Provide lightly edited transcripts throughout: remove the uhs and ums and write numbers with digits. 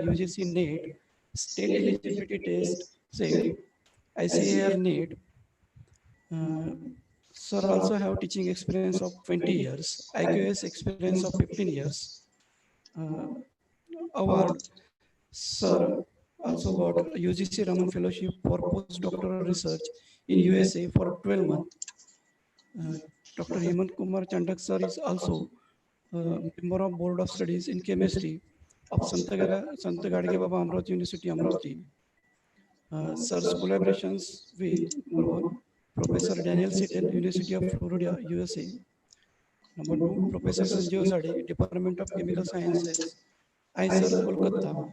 UGC NET, State Eligibility Test, SET, ICAR NET. Sir also have teaching experience of 20 years, IQS experience of 15 years. Award, Sir also got UGC Raman Fellowship for postdoctoral research in USA for 12 months. Dr. Hemant Kumar Chandak sir is also member of Board of Studies in Chemistry of Sant Gadge Baba Amravati University, Amravati. Sir's collaborations with number one, Professor Daniel Sittel, University of Florida, USA. Number two, Professor Sanjeev Sadi, Department of Chemical Sciences, IISER, Kolkata.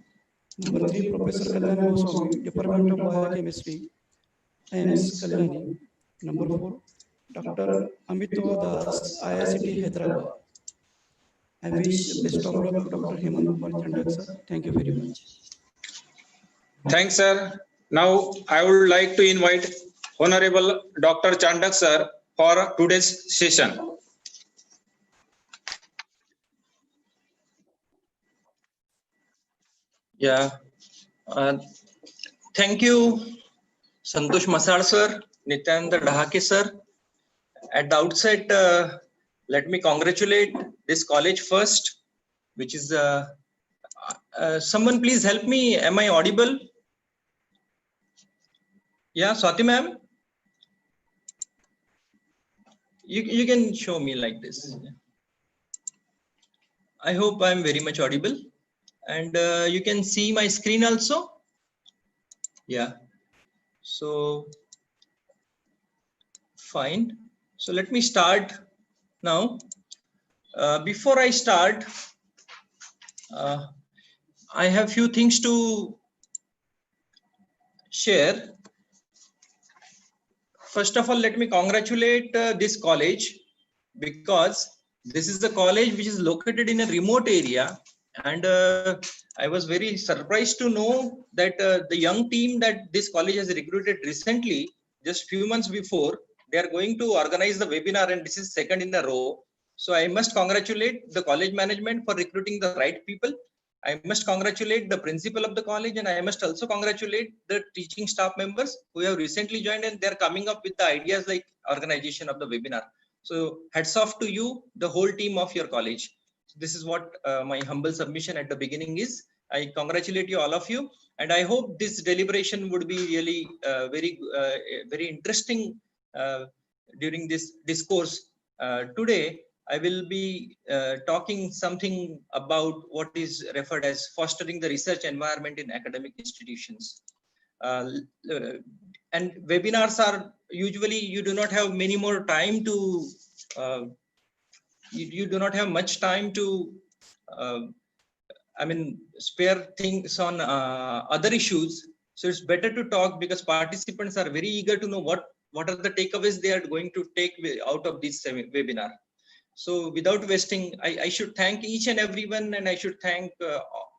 Number three, Professor Kalyan Goswami, Department of Biochemistry, AIMS, Kalyani. Number four, Dr. Amitava Das, IICT Hyderabad. I wish best of luck to Dr. Hemant Kumar Chandak sir. Thank you very much. Thanks, sir. Now I would like to invite Honorable Dr. Chandak sir for today's session. Yeah. Thank you, Santosh Masar sir, Nityananda Dahake sir. At the outset, let me congratulate this college first, which is someone please help me. Am I audible? Yeah, Swati ma'am. You can show me like this. I hope I'm very much audible, and you can see my screen also. Yeah. So fine. So let me start now. Before I start, I have few things to share. First of all, let me congratulate this college, because this is the college which is located in a remote area, and I was very surprised to know that the young team that this college has recruited recently, just few months before, they are going to organize the webinar, and this is second in a row. So I must congratulate the college management for recruiting the right people. I must congratulate the principal of the college, and I must also congratulate the teaching staff members who have recently joined, and they're coming up with the ideas like organization of the webinar. So hats off to you, the whole team of your college. This is what my humble submission at the beginning is. I congratulate you, all of you, and I hope this deliberation would be really very interesting during this discourse. Today, I will be talking something about what is referred as fostering the research environment in academic institutions. And webinars are usually, you do not have many more time to, you do not have much time to, I mean, spare things on other issues. So it's better to talk, because participants are very eager to know what are the takeaways they are going to take out of this webinar. So without wasting, I should thank each and everyone, and I should thank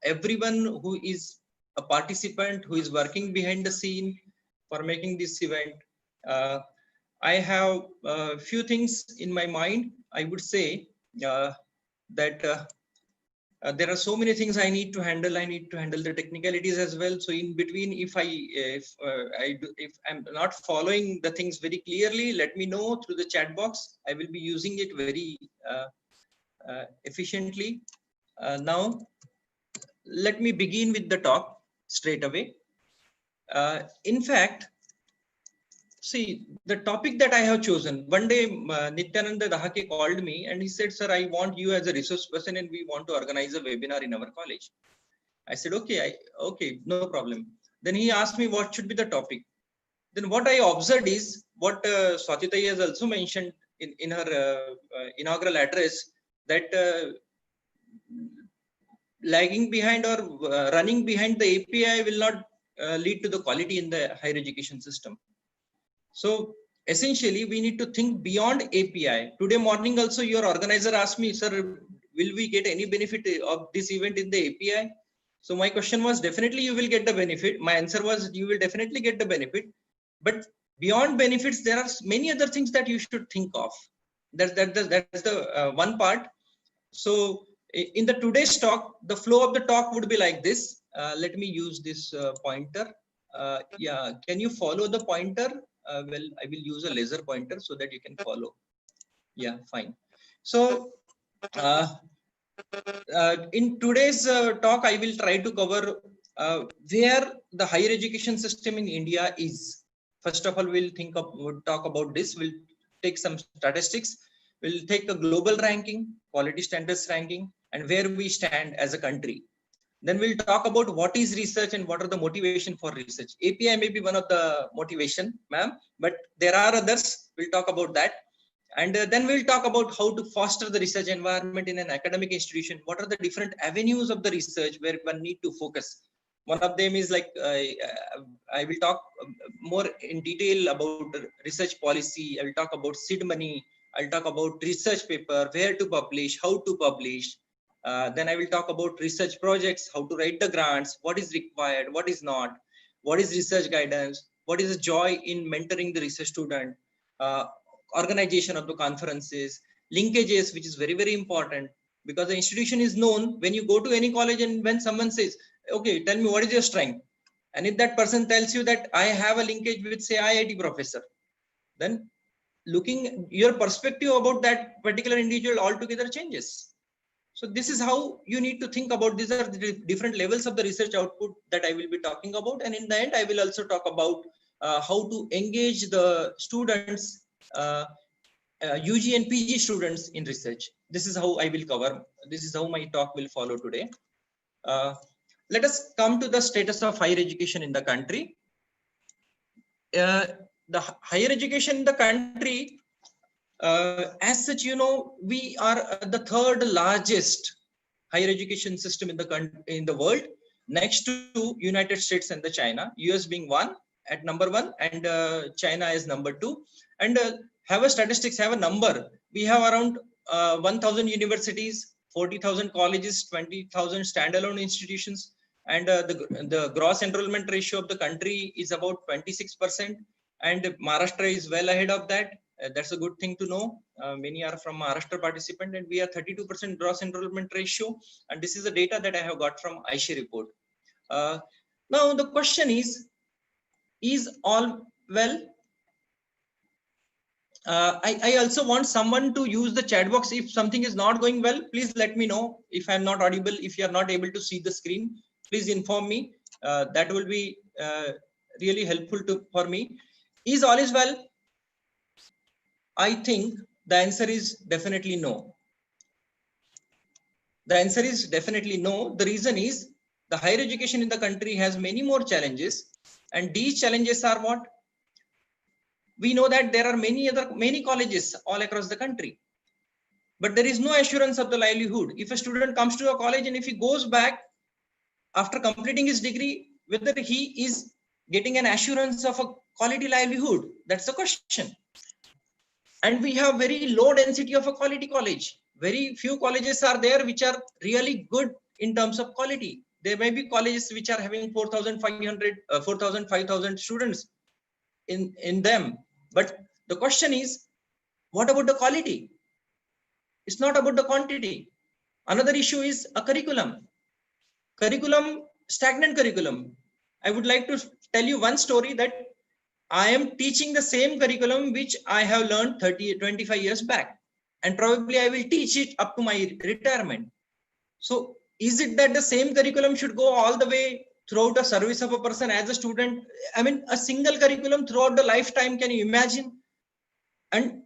everyone who is a participant, who is working behind the scene for making this event. I have a few things in my mind. I would say that there are so many things I need to handle. I need to handle the technicalities as well. So in between, if I'm not following the things very clearly, let me know through the chat box. I will be using it very efficiently. Now, let me begin with the talk straight away. In fact, see, the topic that I have chosen, one day Nityananda Dahake called me and he said, sir, I want you as a resource person and we want to organize a webinar in our college. I said, okay, okay, no problem. Then he asked me what should be the topic. Then what I observed is what Swati Tayi has also mentioned in her inaugural address, that lagging behind or running behind the API will not lead to the quality in the higher education system. So essentially, we need to think beyond API. Today morning also, your organizer asked me, sir, will we get any benefit of this event in the API? So my question was, definitely you will get the benefit. My answer was, you will definitely get the benefit. But beyond benefits, there are many other things that you should think of. That's the one part. So in the today's talk, the flow of the talk would be like this. let me use this pointer. Yeah, can you follow the pointer? Well, I will use a laser pointer so that you can follow. Yeah, fine. So in today's talk, I will try to cover where the higher education system in India is. First of all, we'll talk about this. We'll take some statistics. We'll take a global ranking, quality standards ranking, and where we stand as a country. Then we'll talk about what is research and what are the motivation for research. API may be one of the motivation, ma'am, but there are others. We'll talk about that. And then we'll talk about how to foster the research environment in an academic institution. What are the different avenues of the research where one need to focus? One of them is like, I will talk more in detail about research policy. I will talk about seed money. I'll talk about research paper, where to publish, how to publish. Then I will talk about research projects, how to write the grants, what is required, what is not, what is research guidance, what is the joy in mentoring the research student, organization of the conferences, linkages, which is very, very important because the institution is known when you go to any college and when someone says, okay, tell me what is your strength. And if that person tells you that I have a linkage with say IIT professor, then looking your perspective about that particular individual altogether changes. So this is how you need to think about. These are the different levels of the research output that I will be talking about. And in the end, I will also talk about how to engage the students, UG and PG students in research. This is how I will cover. This is how my talk will follow today. Let us come to the status of higher education in the country. The higher education in the country, as such, you know, we are the third largest higher education system in the world, next to United States and the China. US being at number one, and China is number two. And have a statistics, have a number. We have around 1,000 universities, 40,000 colleges, 20,000 standalone institutions, and the gross enrollment ratio of the country is about 26%. And Maharashtra is well ahead of that. That's a good thing to know. Many are from Maharashtra participant, and we are 32% gross enrollment ratio. And this is the data that I have got from Aisha report. Now the question is all well? I also want someone to use the chat box. If something is not going well, please let me know. If I'm not audible, if you are not able to see the screen, please inform me. That will be really helpful for me. Is all is well? I think the answer is definitely no. The answer is definitely no. The reason is the higher education in the country has many more challenges, and these challenges are what? We know that there are many colleges all across the country, but there is no assurance of the livelihood. If a student comes to a college and if he goes back after completing his degree, whether he is getting an assurance of a quality livelihood, that's the question. And we have very low density of a quality college. Very few colleges are there which are really good in terms of quality. There may be colleges which are having 4,500, 4,000, 5,000 students in them. But the question is, what about the quality? It's not about the quantity. Another issue is a curriculum. Stagnant curriculum. I would like to tell you one story that I am teaching the same curriculum which I have learned 25 years back, and probably I will teach it up to my retirement. So is it that the same curriculum should go all the way throughout the service of a person as a student? I mean, a single curriculum throughout the lifetime, can you imagine? And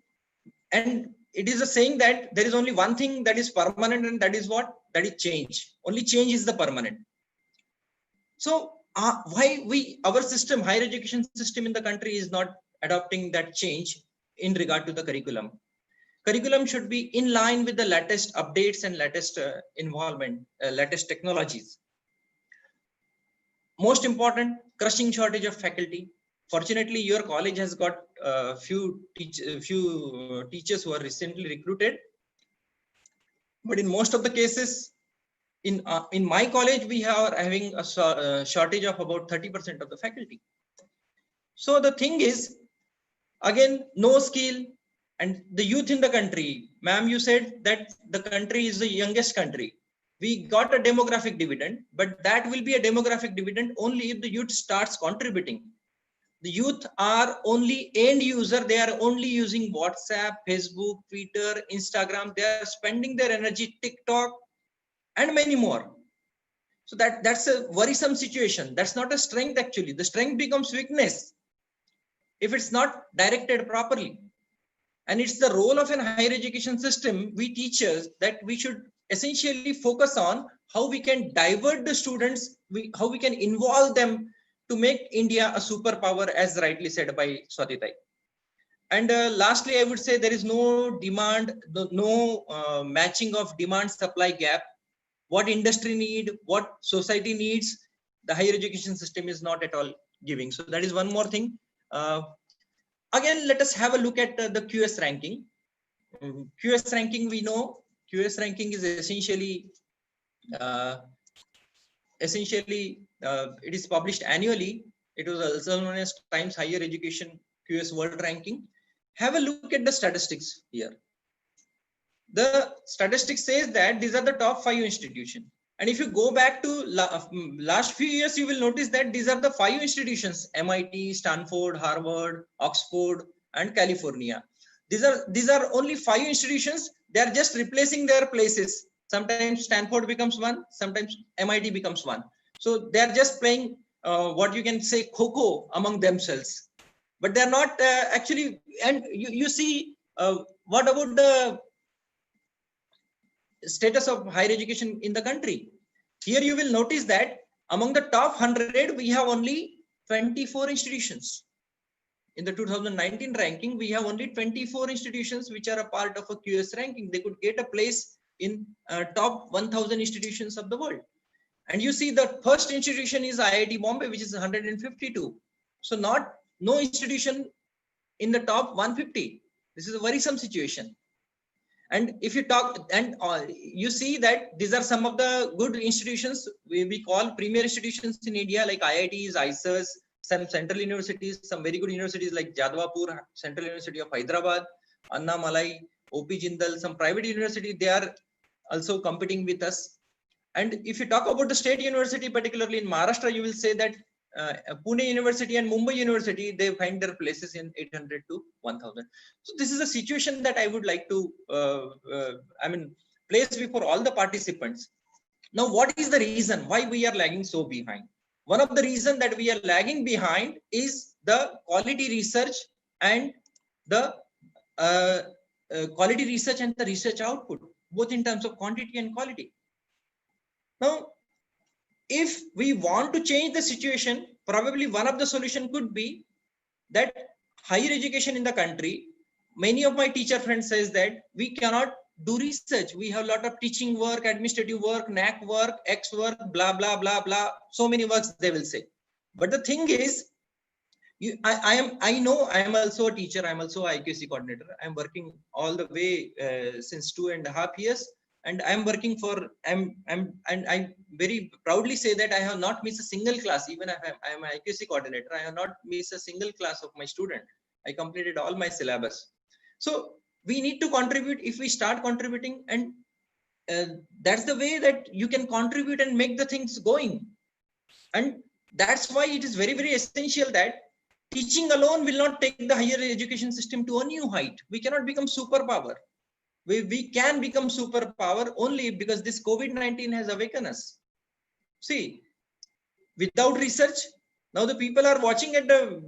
it is a saying that there is only one thing that is permanent, and that is what? That is change. Only change is the permanent. So why our system, higher education system in the country, is not adopting that change in regard to the curriculum? Curriculum should be in line with the latest updates and latest involvement, latest technologies. Most important, crushing shortage of faculty. Fortunately, your college has got a few teachers who are recently recruited. But in most of the cases, in my college, we are having a shortage of about 30% of the faculty. So the thing is, again, no skill. And the youth in the country, ma'am, you said that the country is the youngest country. we got a demographic dividend, but that will be a demographic dividend only if the youth starts contributing. The youth are only end user. They are only using WhatsApp, Facebook, Twitter, Instagram. They are spending their energy, TikTok, and many more. So that's a worrisome situation. That's not a strength actually. The strength becomes weakness if it's not directed properly. And it's the role of an higher education system, we teachers, that we should essentially focus on how we can divert the students, how we can involve them to make India a superpower, as rightly said by Swatitai. And lastly, I would say there is no demand, no matching of demand supply gap. What industry need, what society needs, the higher education system is not at all giving. So that is one more thing. Again, let us have a look at the QS ranking. QS ranking, we know QS ranking is essentially it is published annually. It was also known as Times Higher Education QS World Ranking. Have a look at the statistics here. The statistics says that these are the top 5 institutions. And if you go back to last few years, you will notice that these are the 5 institutions: MIT, Stanford, Harvard, Oxford, and California. These are only 5 institutions. They are just replacing their places. Sometimes Stanford becomes one, sometimes MIT becomes one. So they are just playing what you can say Coco among themselves. But they are not actually. And you see, what about the status of higher education in the country? Here you will notice that among the top 100, we have only 24 institutions. In the 2019 ranking, we have only 24 institutions which are a part of a QS ranking. They could get a place in top 1000 institutions of the world. And you see the first institution is IIT Bombay, which is 152. So no institution in the top 150. This is a worrisome situation. And if you talk, and you see that these are some of the good institutions we call premier institutions in India, like IITs, IISers, some central universities, some very good universities like Jadavapur, Central University of Hyderabad, Anna Malai, OP Jindal, some private university, they are also competing with us. And if you talk about the state university, particularly in Maharashtra, you will say that Pune University and Mumbai University, they find their places in 800 to 1000. So this is a situation that I would like to, place before all the participants. Now, what is the reason why we are lagging so behind? One of the reasons that we are lagging behind is the quality research and the quality research and the research output, both in terms of quantity and quality. Now, if we want to change the situation, probably one of the solution could be that higher education in the country, many of my teacher friends says that we cannot do research. We have a lot of teaching work, administrative work, NAC work, X work, blah, blah, blah, blah. So many works they will say. But the thing is, I know I am also a teacher. I'm also an IQAC coordinator. I'm working all the way since 2.5 years. And I'm working for, and I very proudly say that I have not missed a single class. Even if I'm an IQAC coordinator, I have not missed a single class of my student. I completed all my syllabus. So we need to contribute. If we start contributing, and that's the way that you can contribute and make the things going. And that's why it is very, very essential that teaching alone will not take the higher education system to a new height. We cannot become superpower. We can become superpower only because this COVID-19 has awakened us. See, without research, now the people are watching at the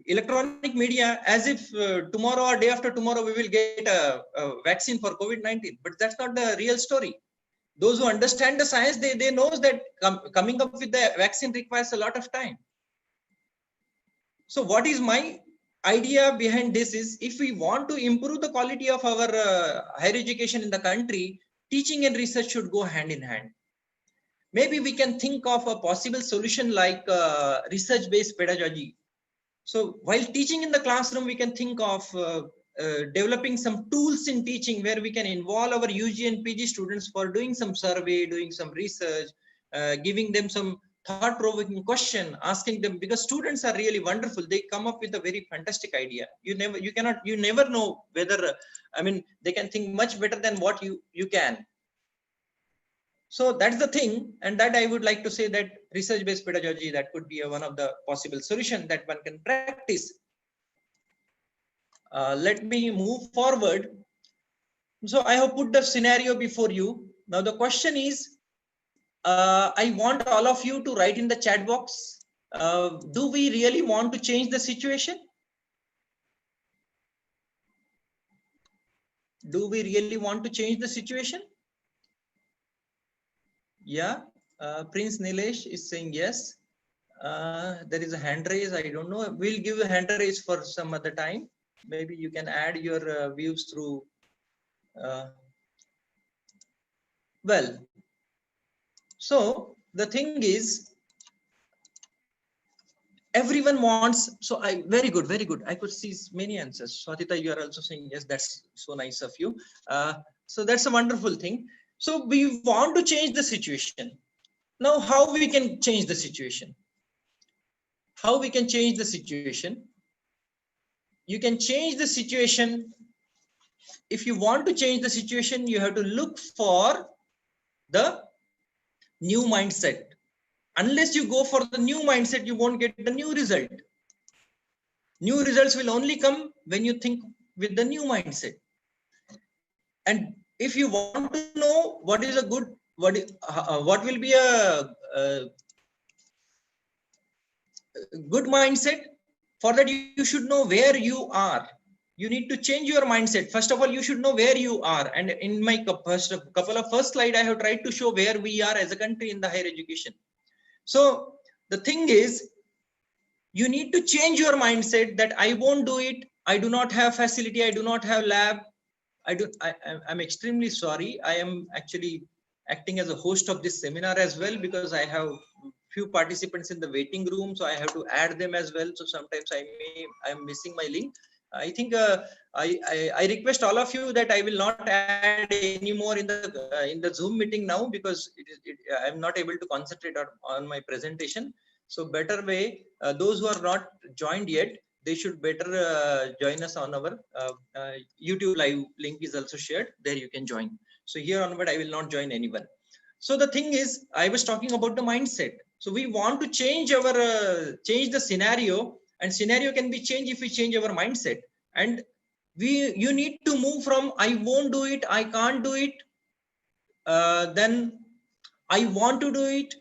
electronic media as if tomorrow or day after tomorrow we will get a vaccine for COVID-19. But that's not the real story. Those who understand the science, they know that coming up with the vaccine requires a lot of time. So what is my idea behind this is, if we want to improve the quality of our higher education in the country, teaching and research should go hand in hand. Maybe we can think of a possible solution like research-based pedagogy. So while teaching in the classroom, we can think of developing some tools in teaching where we can involve our UG and PG students for doing some survey, doing some research, giving them some thought-provoking question, asking them, because students are really wonderful. They come up with a very fantastic idea. You never know whether, they can think much better than what you can. So that's the thing, and that I would like to say that research-based pedagogy, that could be one of the possible solution that one can practice. Let me move forward. So I have put the scenario before you. Now the question is, I want all of you to write in the chat box. Do we really want to change the situation? Do we really want to change the situation? Yeah, Prince Nilesh is saying yes. There is a hand raise. I don't know. We'll give a hand raise for some other time. Maybe you can add your views through. Well, so the thing is, everyone wants. So very good, very good. I could see many answers. Swatita, you are also saying yes. That's so nice of you. So that's a wonderful thing. So we want to change the situation. Now, how we can change the situation? How we can change the situation? You can change the situation. If you want to change the situation, you have to look for the new mindset. Unless you go for the new mindset, you won't get the new result. New results will only come when you think with the new mindset. And if you want to know what is a good, what will be a good mindset, for that you should know where you are. You need to change your mindset. First of all, you should know where you are. And in my first slide, I have tried to show where we are as a country in the higher education. So the thing is, you need to change your mindset that I won't do it. I do not have facility. I do not have lab. I'm extremely sorry. I am actually acting as a host of this seminar as well, because I have few participants in the waiting room, so I have to add them as well. So sometimes I'm missing my link. I think I request all of you that I will not add any more in the Zoom meeting now, because I'm not able to concentrate on my presentation. So better way, those who are not joined yet, they should better join us on our YouTube live. Link is also shared. There you can join. So here onward, I will not join anyone. So the thing is, I was talking about the mindset. So we want to change change the scenario, and scenario can be changed if we change our mindset. And you need to move from I won't do it, I can't do it, then I want to do it.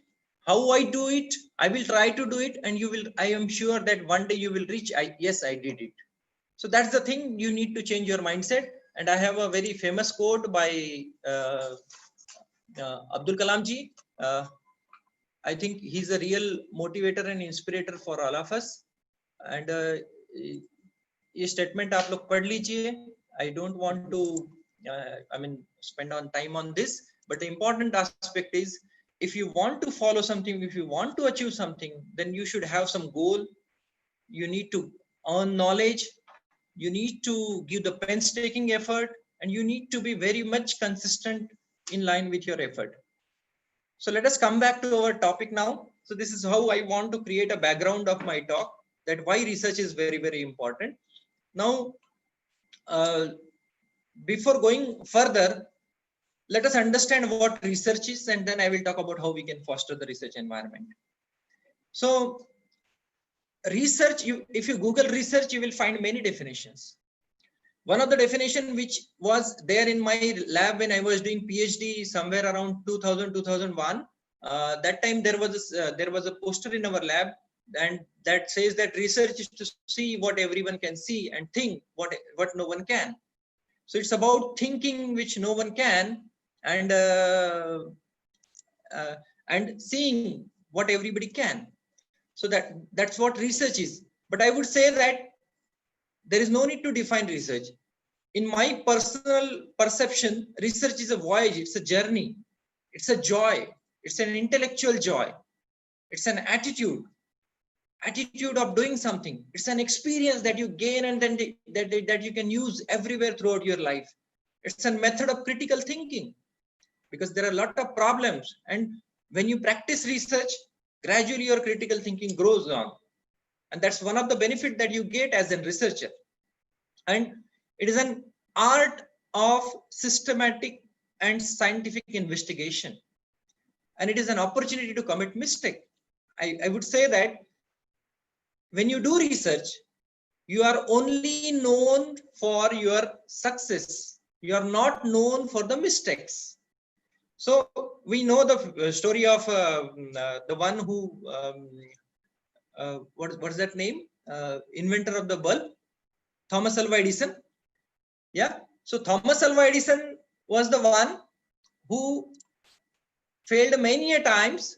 How I do it, I will try to do it, and you will. I am sure that one day you will reach. Yes, I did it. So that's the thing. You need to change your mindset. And I have a very famous quote by Abdul Kalam ji. I think he's a real motivator and inspirator for all of us. And ये statement आप लोग पढ़ लीजिए. I don't want to, spend on time on this. But the important aspect is, if you want to follow something, if you want to achieve something, then you should have some goal. You need to earn knowledge. You need to give the painstaking effort, and you need to be very much consistent in line with your effort. So let us come back to our topic now. So this is how I want to create a background of my talk, that why research is very, very important. Now, before going further, let us understand what research is, and then I will talk about how we can foster the research environment. So research, if you Google research, you will find many definitions. One of the definition which was there in my lab when I was doing PhD somewhere around 2000, 2001, that time there was a poster in our lab, and that says that research is to see what everyone can see and think what no one can. So it's about thinking which no one can, and seeing what everybody can. So that's what research is. But I would say that there is no need to define research. In my personal perception, research is a voyage, it's a journey, it's a joy, it's an intellectual joy, it's an attitude of doing something. It's an experience that you gain, and then that you can use everywhere throughout your life. It's a method of critical thinking, because there are a lot of problems, and when you practice research, gradually your critical thinking grows on, and that's one of the benefits that you get as a researcher. And it is an art of systematic and scientific investigation. and it is an opportunity to commit mistake. I would say that when you do research, you are only known for your success. You are not known for the mistakes. So we know the story of the one who what is that name? Inventor of the bulb, Thomas Alva Edison. Yeah. So Thomas Alva Edison was the one who failed many a times.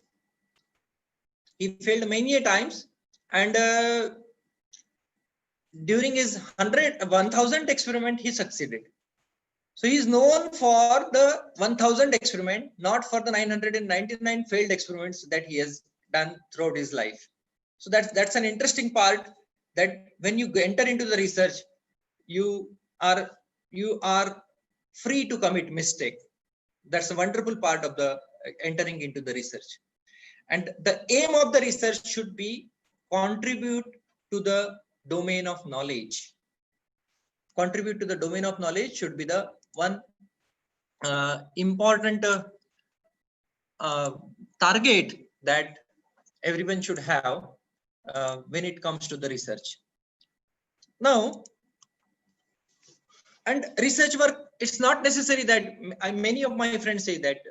He failed many a times, and during his 1000th experiment, he succeeded. So he is known for the 1000 experiment, not for the 999 failed experiments that he has done throughout his life. So that's an interesting part, that when you enter into the research, you are free to commit mistake. That's a wonderful part of the entering into the research. And the aim of the research should be contribute to the domain of knowledge. Contribute to the domain of knowledge should be the one important target that everyone should have when it comes to the research. Now, and research work, it's not necessary that many of my friends say that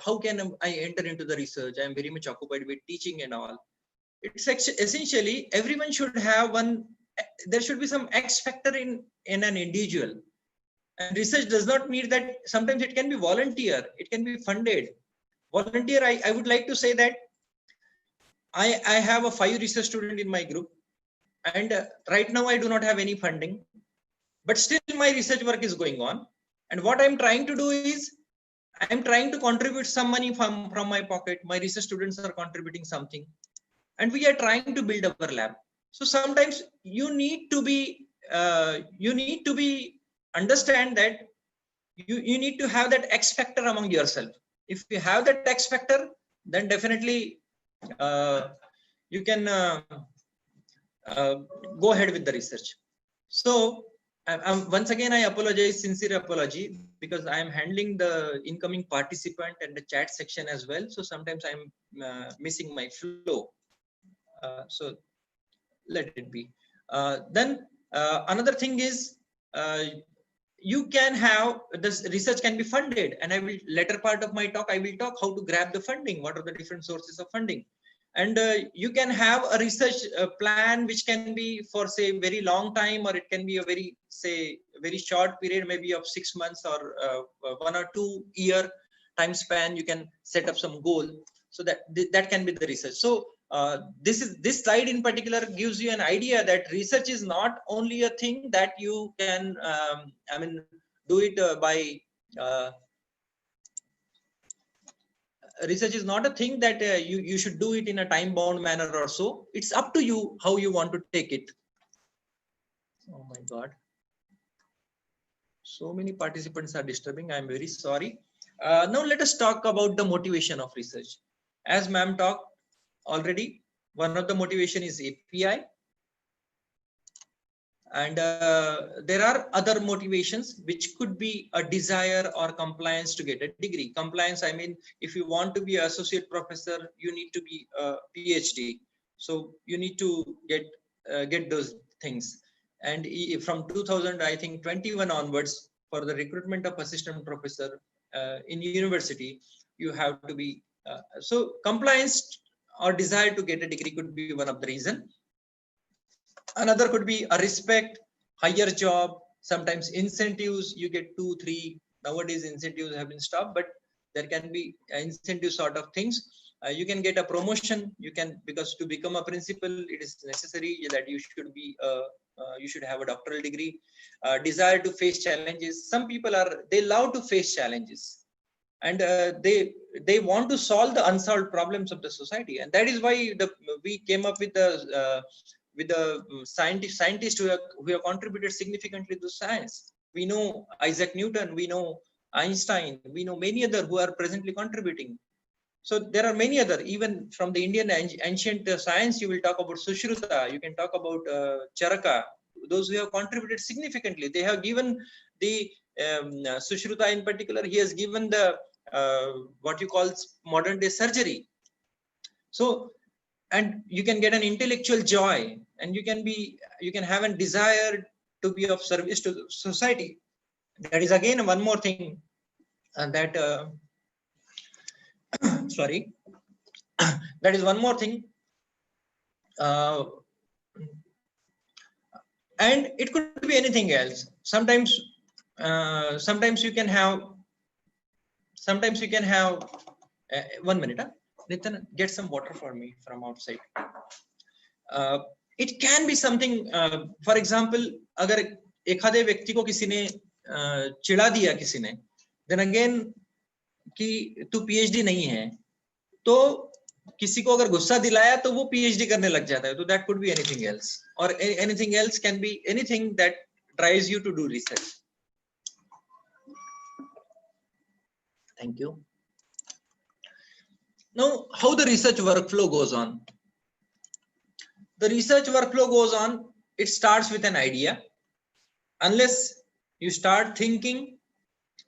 how can I enter into the research? I am very much occupied with teaching and all. It's essentially everyone should have one. There should be some X factor in an individual. And research does not mean that. Sometimes it can be volunteer, it can be funded. Volunteer, I would like to say that I have a 5 research student in my group, and right now I do not have any funding, but still my research work is going on. And what I'm trying to do is, I'm trying to contribute some money from my pocket. My research students are contributing something, and we are trying to build our lab. So sometimes you need to be understand that you need to have that X factor among yourself. If you have that X factor, then definitely you can go ahead with the research. So once again, I apologize, sincere apology, because I am handling the incoming participant and the chat section as well. So sometimes I'm missing my flow. So let it be. Then another thing is, you can have this research can be funded, and I will later part of my talk, I will talk how to grab the funding, what are the different sources of funding. And you can have a research plan which can be for, say, very long time, or it can be a very, say, very short period, maybe of 6 months or 1 or 2 year time span. You can set up some goal, so that can be the research. So this slide in particular gives you an idea that research is not only a thing that you can do it by research is not a thing that you should do it in a time bound manner or so. It's up to you how you want to take it. Oh my God, so many participants are disturbing. I'm very sorry. Now let us talk about the motivation of research. As ma'am talked already, one of the motivation is API, and there are other motivations which could be a desire or compliance to get a degree. Compliance, I mean, if you want to be an associate professor, you need to be a PhD, so you need to get those things. And from 2021 onwards, for the recruitment of assistant professor in university, you have to be so compliance or desire to get a degree could be one of the reason. Another could be a respect, higher job, sometimes incentives. You get 2, 3. Nowadays incentives have been stopped, but there can be incentive sort of things. You can get a promotion. You can, because to become a principal, it is necessary that you should be you should have a doctoral degree. Desire to face challenges. Some people they love to face challenges, and they want to solve the unsolved problems of the society. And that is why we came up with the scientists who have contributed significantly to science. We know Isaac Newton, we know Einstein, we know many other who are presently contributing. So there are many other, even from the Indian ancient science, you will talk about Sushruta, you can talk about Charaka, those who have contributed significantly. They have given the Sushruta in particular, he has given the what you call modern day surgery. So, and you can get an intellectual joy, and you can have a desire to be of service to the society. That is again one more thing that sorry, that is one more thing. And it could be anything else. Sometimes you can have 1 minute, Nitin, get some water for me from outside. It can be something, for example, अगर एखादे व्यक्ति को किसी ने चिढ़ा दिया किसी ने, then again कि तू PhD नहीं है, तो किसी को अगर गुस्सा दिलाया तो वो PhD करने लग जाता है. तो that could be anything else, or anything else can be anything that drives you to do research. Thank you. Now, how the research workflow goes on? The research workflow goes on, it starts with an idea. Unless you start thinking,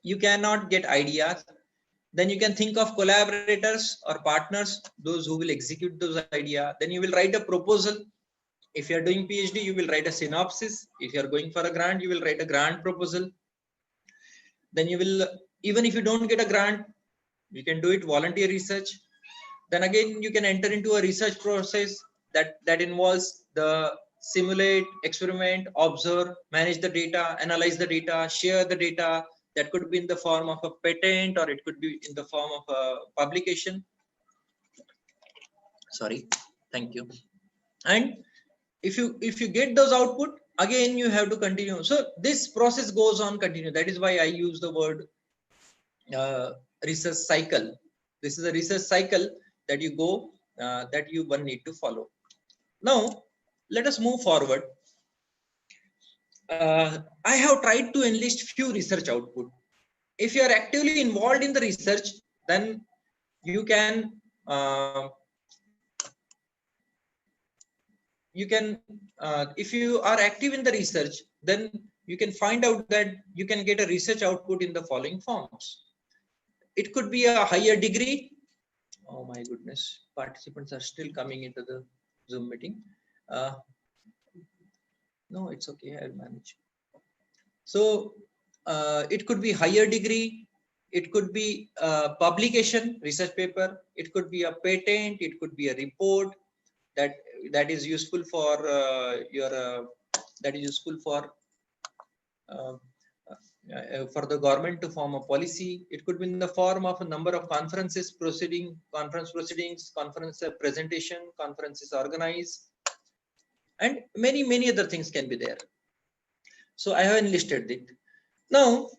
you cannot get ideas. Then you can think of collaborators or partners, those who will execute those ideas. Then you will write a proposal. If you are doing PhD, you will write a synopsis. If you are going for a grant, you will write a grant proposal. Then you will, even if you don't get a grant, you can do it volunteer research. Then again, you can enter into a research process that involves the simulate, experiment, observe, manage the data, analyze the data, share the data. That could be in the form of a patent, or it could be in the form of a publication. Sorry, thank you. And if you get those output, again you have to continue. So this process goes on continue. That is why I use the word research cycle. This is a research cycle that you go, that one need to follow. Now let us move forward. I have tried to enlist few research output. If you are actively involved in the research, then you can if you are active in the research, then you can find out that you can get a research output in the following forms. It could be a higher degree. Oh my goodness, participants are still coming into the Zoom meeting. No, it's okay, I'll manage. So it could be higher degree, it could be a publication, research paper, it could be a patent, it could be a report that is useful for for the government to form a policy. It could be in the form of a number of conference proceedings, conference presentation, conferences organized, and many other things can be there. So I have enlisted it. Now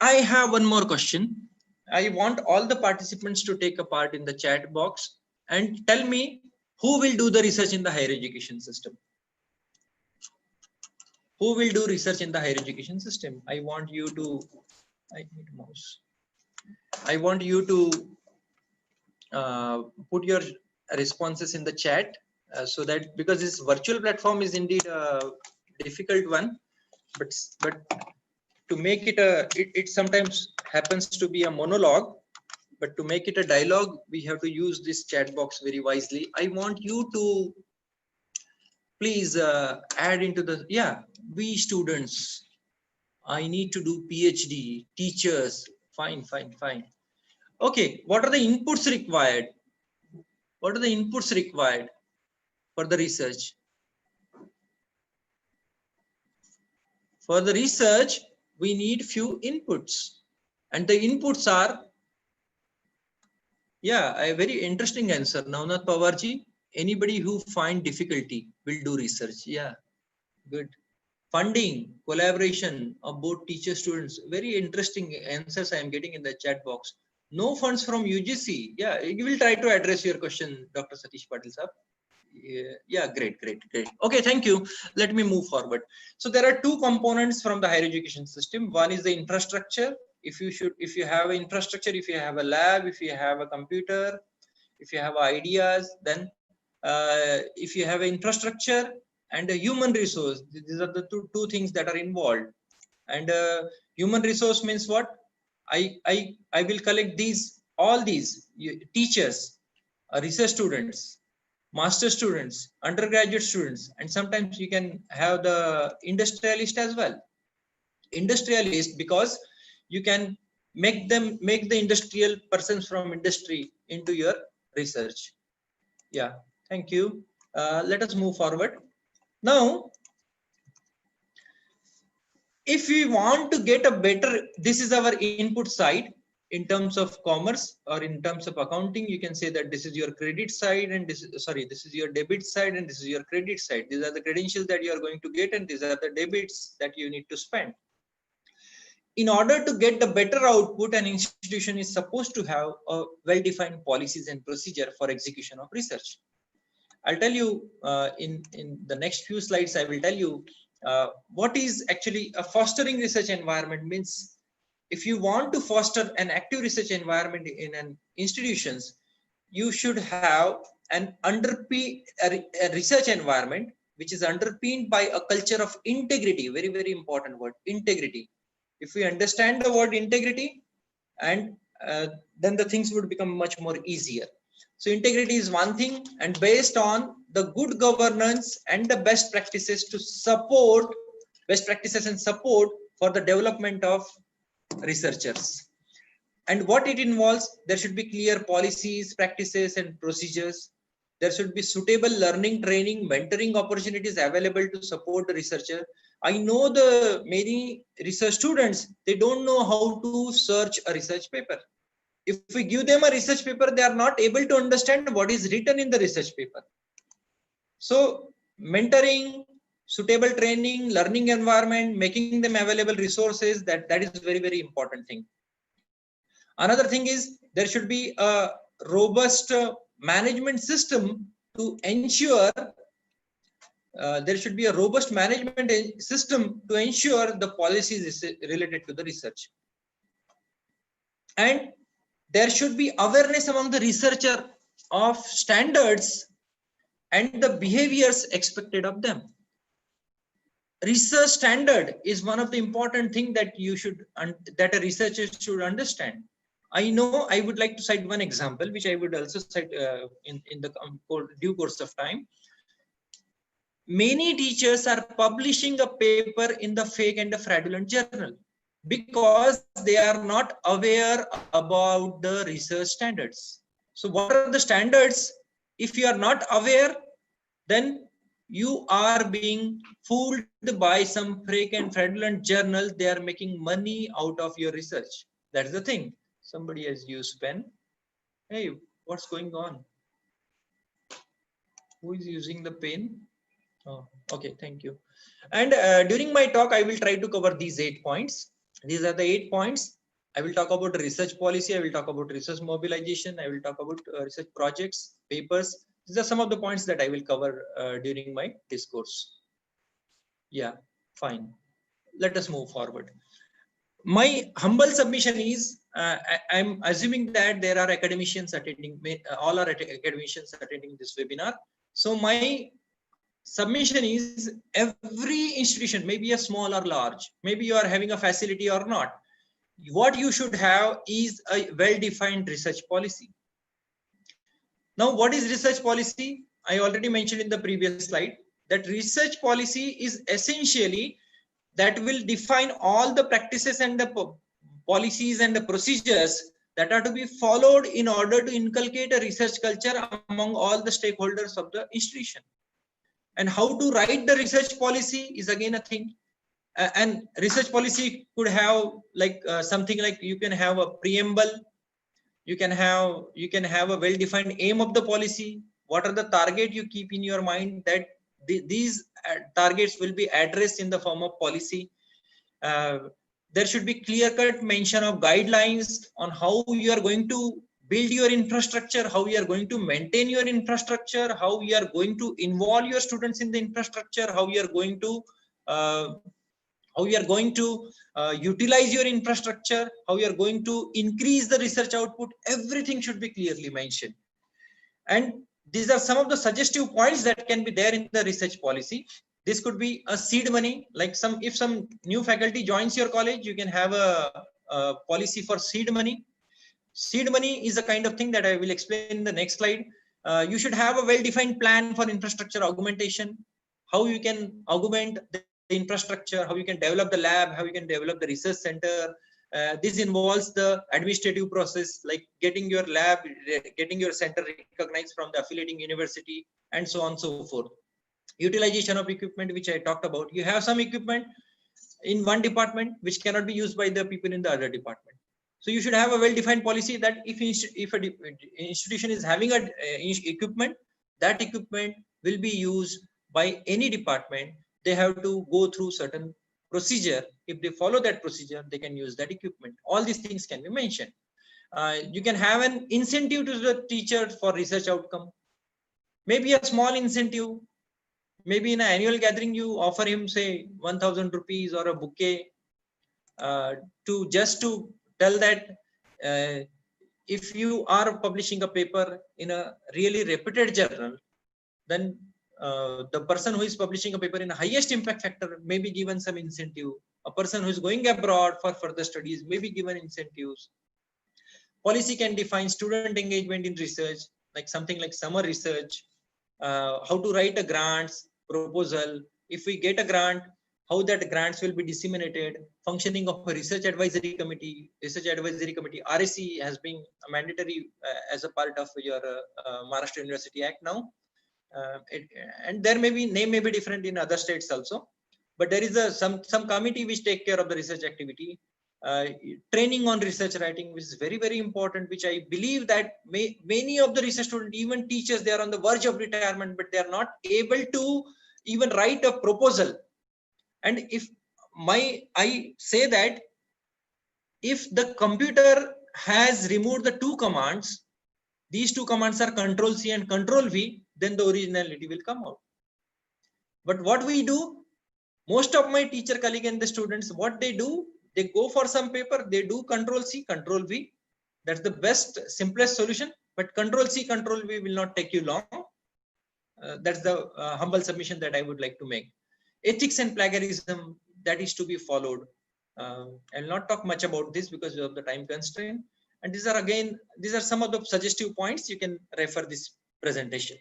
I have one more question. I want all the participants to take a part in the chat box and tell me who will do the research in the higher education system. Who will do research in the higher education system? I want you to, I need a mouse. I want you to put your responses in the chat so that, because this virtual platform is indeed a difficult one, but to make it it sometimes happens to be a monologue, but to make it a dialogue, we have to use this chat box very wisely. I want you to please add into the, we students, I need to do PhD, teachers, fine. Okay, what are the inputs required? What are the inputs required for the research? For the research, we need few inputs, and the inputs are, a very interesting answer. Navnath Pawarji, anybody who find difficulty will do research. Good. Funding, collaboration of both teachers, students. Very interesting answers I am getting in the chat box. No funds from UGC. You will try to address your question, Dr. Satish Patil sir. Great. Okay, thank you. Let me move forward. So there are two components from the higher education system. One is the infrastructure. If you have an infrastructure, if you have a lab, if you have a computer, if you have ideas, then if you have an infrastructure and a human resource, these are the two things that are involved. And human resource means what? I will collect all these teachers, research students, master students, undergraduate students, and sometimes you can have the industrialist as well. Industrialist, because you can make the industrial persons from industry into your research. Yeah, thank you. Let us move forward. Now, if we want to get a better, this is our input side. In terms of commerce or in terms of accounting, you can say that this is your credit side and this is your debit side and this is your credit side. These are the credentials that you are going to get and these are the debits that you need to spend. In order to get the better output, an institution is supposed to have a well-defined policies and procedure for execution of research. I'll tell you in the next few slides, I will tell you what is actually a fostering research environment means. If you want to foster an active research environment in an institutions, you should have a research environment which is underpinned by a culture of integrity. Very, very important word, integrity. If we understand the word integrity, and then the things would become much more easier. So integrity is one thing, and based on the good governance and the best practices to support, best practices and support for the development of researchers. And what it involves, there should be clear policies, practices and procedures. There should be suitable learning, training, mentoring opportunities available to support the researcher. I know the many research students, they don't know how to search a research paper. If we give them a research paper, they are not able to understand what is written in the research paper. So mentoring, suitable training, learning environment, making them available resources, that is very, very important thing. Another thing is there should be a robust management system to ensure there should be a robust management system to ensure the policies related to the research. And there should be awareness among the researcher of standards and the behaviors expected of them. Research standard is one of the important things that that a researcher should understand. I know I would like to cite one example, which I would also cite in the due course of time. Many teachers are publishing a paper in the fake and the fraudulent journal because they are not aware about the research standards. So what are the standards? If you are not aware, then you are being fooled by some fake and fraudulent journal. They are making money out of your research. That's the thing. Somebody has used pen. Hey, what's going on? Who is using the pen? Oh, okay, thank you. And during my talk, I will try to cover these 8 points. These are the 8 points. I will talk about research policy. I will talk about research mobilization. I will talk about research projects, papers. These are some of the points that I will cover during my discourse. Yeah, fine. Let us move forward. My humble submission is, I'm assuming that there are academicians attending, all are academicians attending this webinar. So my submission is, every institution, maybe a small or large, maybe you are having a facility or not, what you should have is a well-defined research policy. Now, what is research policy? I already mentioned in the previous slide that research policy is essentially that will define all the practices and the policies and the procedures that are to be followed in order to inculcate a research culture among all the stakeholders of the institution. And how to write the research policy is again a thing. And research policy could have like something like, you can have a preamble, you can have a well-defined aim of the policy. What are the target you keep in your mind that these targets will be addressed in the form of policy. There should be clear-cut mention of guidelines on how you are going to build your infrastructure, how you are going to maintain your infrastructure, how you are going to involve your students in the infrastructure, how you are going to utilize your infrastructure, how you are going to increase the research output. Everything should be clearly mentioned. And these are some of the suggestive points that can be there in the research policy. This could be a seed money, like if some new faculty joins your college, you can have a policy for seed money. Seed money is a kind of thing that I will explain in the next slide. You should have a well-defined plan for infrastructure augmentation, how you can augment the infrastructure, how you can develop the lab, how you can develop the research center. This involves the administrative process, like getting your lab, getting your center recognized from the affiliating university, and so on and so forth. Utilization of equipment, which I talked about. You have some equipment in one department which cannot be used by the people in the other department. So you should have a well-defined policy that if an institution is having a equipment, that equipment will be used by any department. They have to go through certain procedure. If they follow that procedure, they can use that equipment. All these things can be mentioned. You can have an incentive to the teacher for research outcome. Maybe a small incentive. Maybe in an annual gathering, you offer him, say, 1,000 rupees or a bouquet to tell that if you are publishing a paper in a really reputed journal, then the person who is publishing a paper in a highest impact factor may be given some incentive. A person who is going abroad for further studies may be given incentives. Policy can define student engagement in research, like something like summer research, how to write a grants proposal. If we get a grant, how that grants will be disseminated, functioning of a research advisory committee. Research advisory committee, RAC, has been mandatory as a part of your Maharashtra University Act now. And there may be, name may be different in other states also, but there is some committee which take care of the research activity. Training on research writing, which is very, very important, which I believe that many of the research students, even teachers, they are on the verge of retirement, but they are not able to even write a proposal. And I say that if the computer has removed the two commands, these two commands are Control-C and Control-V, then the originality will come out. But what we do, most of my teacher colleague and the students, what they do, they go for some paper, they do Control-C, Control-V. That's the best, simplest solution. But Control-C, Control-V will not take you long. That's the humble submission that I would like to make. Ethics and plagiarism, that is to be followed. I'll not talk much about this because of the time constraint. And these are some of the suggestive points. You can refer this presentation.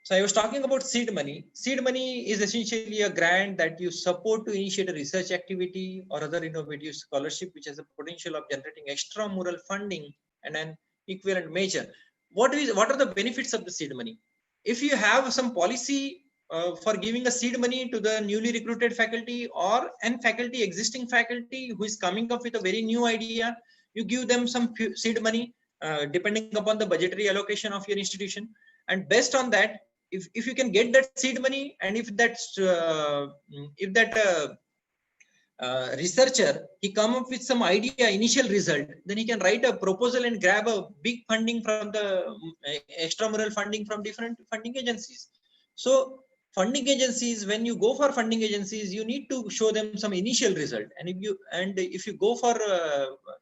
So I was talking about seed money. Seed money is essentially a grant that you support to initiate a research activity or other innovative scholarship, which has a potential of generating extramural funding and an equivalent measure. What are the benefits of the seed money? If you have some policy for giving a seed money to the newly recruited faculty or existing faculty who is coming up with a very new idea, you give them some seed money depending upon the budgetary allocation of your institution. And based on that, if you can get that seed money, and if that researcher, he come up with some idea, initial result, then he can write a proposal and grab a big funding from the extramural funding from different funding agencies. So funding agencies, when you go for funding agencies, you need to show them some initial result. And if you go for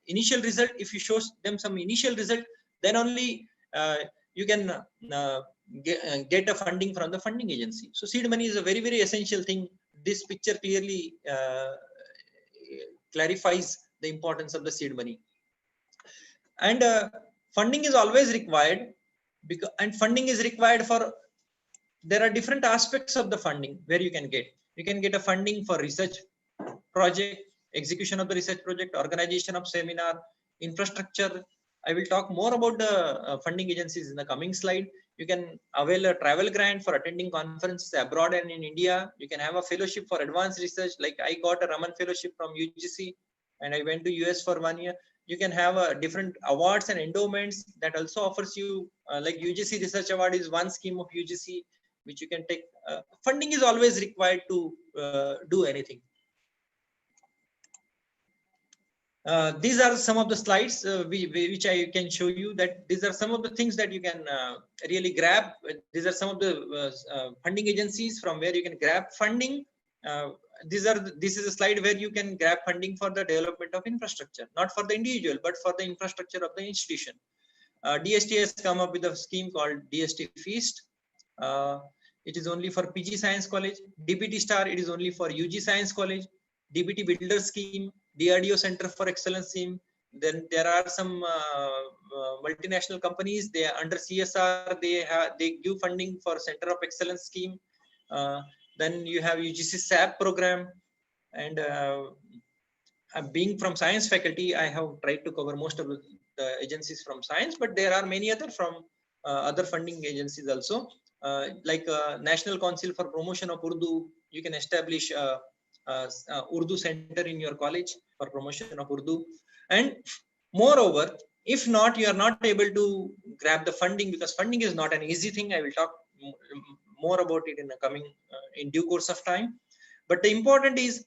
initial result, if you show them some initial result, then only you can get a funding from the funding agency. So seed money is a very, very essential thing. This picture clearly clarifies the importance of the seed money. And funding is always required, and funding is required for, there are different aspects of the funding where you can get. You can get a funding for research project, execution of the research project, organization of seminar, infrastructure. I will talk more about the funding agencies in the coming slide. You can avail a travel grant for attending conferences abroad and in India. You can have a fellowship for advanced research. Like I got a Raman fellowship from UGC and I went to US for 1 year. You can have different awards and endowments that also offers you, like UGC Research Award is one scheme of UGC, which you can take. Funding is always required to do anything. These are some of the slides which I can show you, that these are some of the things that you can really grab. These are some of the funding agencies from where you can grab funding. This is a slide where you can grab funding for the development of infrastructure, not for the individual, but for the infrastructure of the institution. DST has come up with a scheme called DST Feast. It is only for PG Science College. DBT Star, it is only for UG Science College. DBT Builder Scheme, DRDO Center for Excellence Scheme. Then there are some multinational companies. They are under CSR. They give funding for Center of Excellence Scheme. Then you have UGC SAP program, and being from science faculty, I have tried to cover most of the agencies from science, but there are many other from other funding agencies also, like National Council for Promotion of Urdu. You can establish Urdu center in your college for promotion of Urdu. And moreover, if not, you are not able to grab the funding, because funding is not an easy thing. I will talk more about it in the coming in due course of time. But the important is,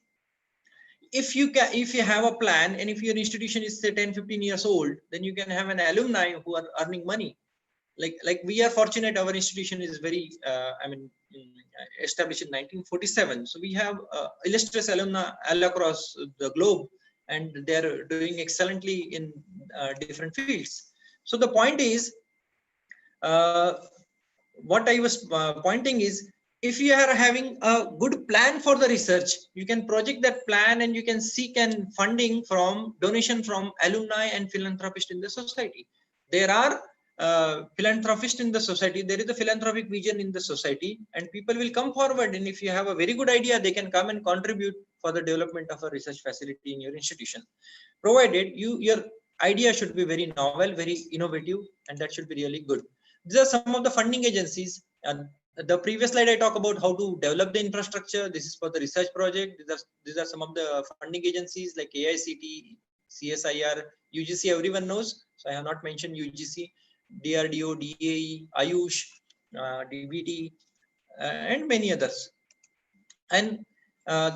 if you have a plan, and if your institution is say 10-15 years old, then you can have an alumni who are earning money. Like we are fortunate, our institution is very established in 1947, so we have illustrious alumni all across the globe, and they're doing excellently in different fields. So the point is, what I was pointing is, if you are having a good plan for the research, you can project that plan, and you can seek and funding from donation from alumni and philanthropists in the society. There are philanthropists in the society. There is a philanthropic vision in the society, and people will come forward. And if you have a very good idea, they can come and contribute for the development of a research facility in your institution, provided your idea should be very novel, very innovative, and that should be really good. These are some of the funding agencies. The previous slide I talked about how to develop the infrastructure. This is for the research project. These are some of the funding agencies like AICTE, CSIR, UGC. Everyone knows, so I have not mentioned UGC, DRDO, DAE, Ayush, DBT, and many others. And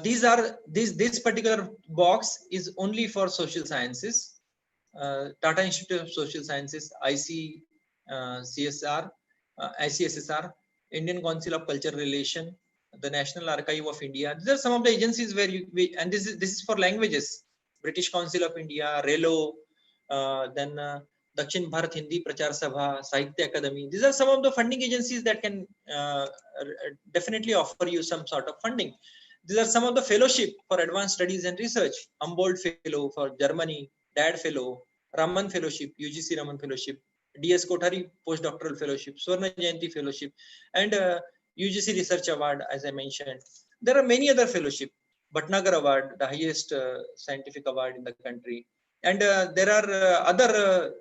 this particular box is only for social sciences. Tata Institute of Social Sciences, IC, CSR, ICSSR, Indian Council of Cultural Relation, the National Archive of India. These are some of the agencies where and this is for languages. British Council of India, RELO, then Dakshin Bharat Hindi Prachar Sabha, Sahitya Akademi. These are some of the funding agencies that can definitely offer you some sort of funding. These are some of the fellowship for advanced studies and research. Humboldt Fellow for Germany, DAD Fellow, Raman Fellowship, UGC Raman Fellowship, DS Kothari Postdoctoral Fellowship, Swarna Jayanti Fellowship, and UGC Research Award, as I mentioned. There are many other fellowship. Bhatnagar Award, the highest scientific award in the country. And there are other,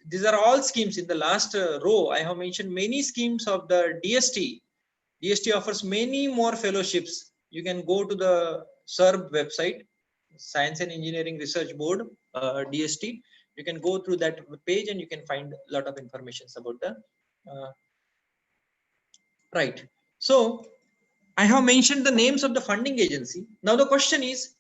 these are all schemes. In the last row, I have mentioned many schemes of the DST. DST offers many more fellowships. You can go to the SERB website, Science and Engineering Research Board, DST. You can go through that page and you can find a lot of information about the right. So I have mentioned the names of the funding agency. Now the question is,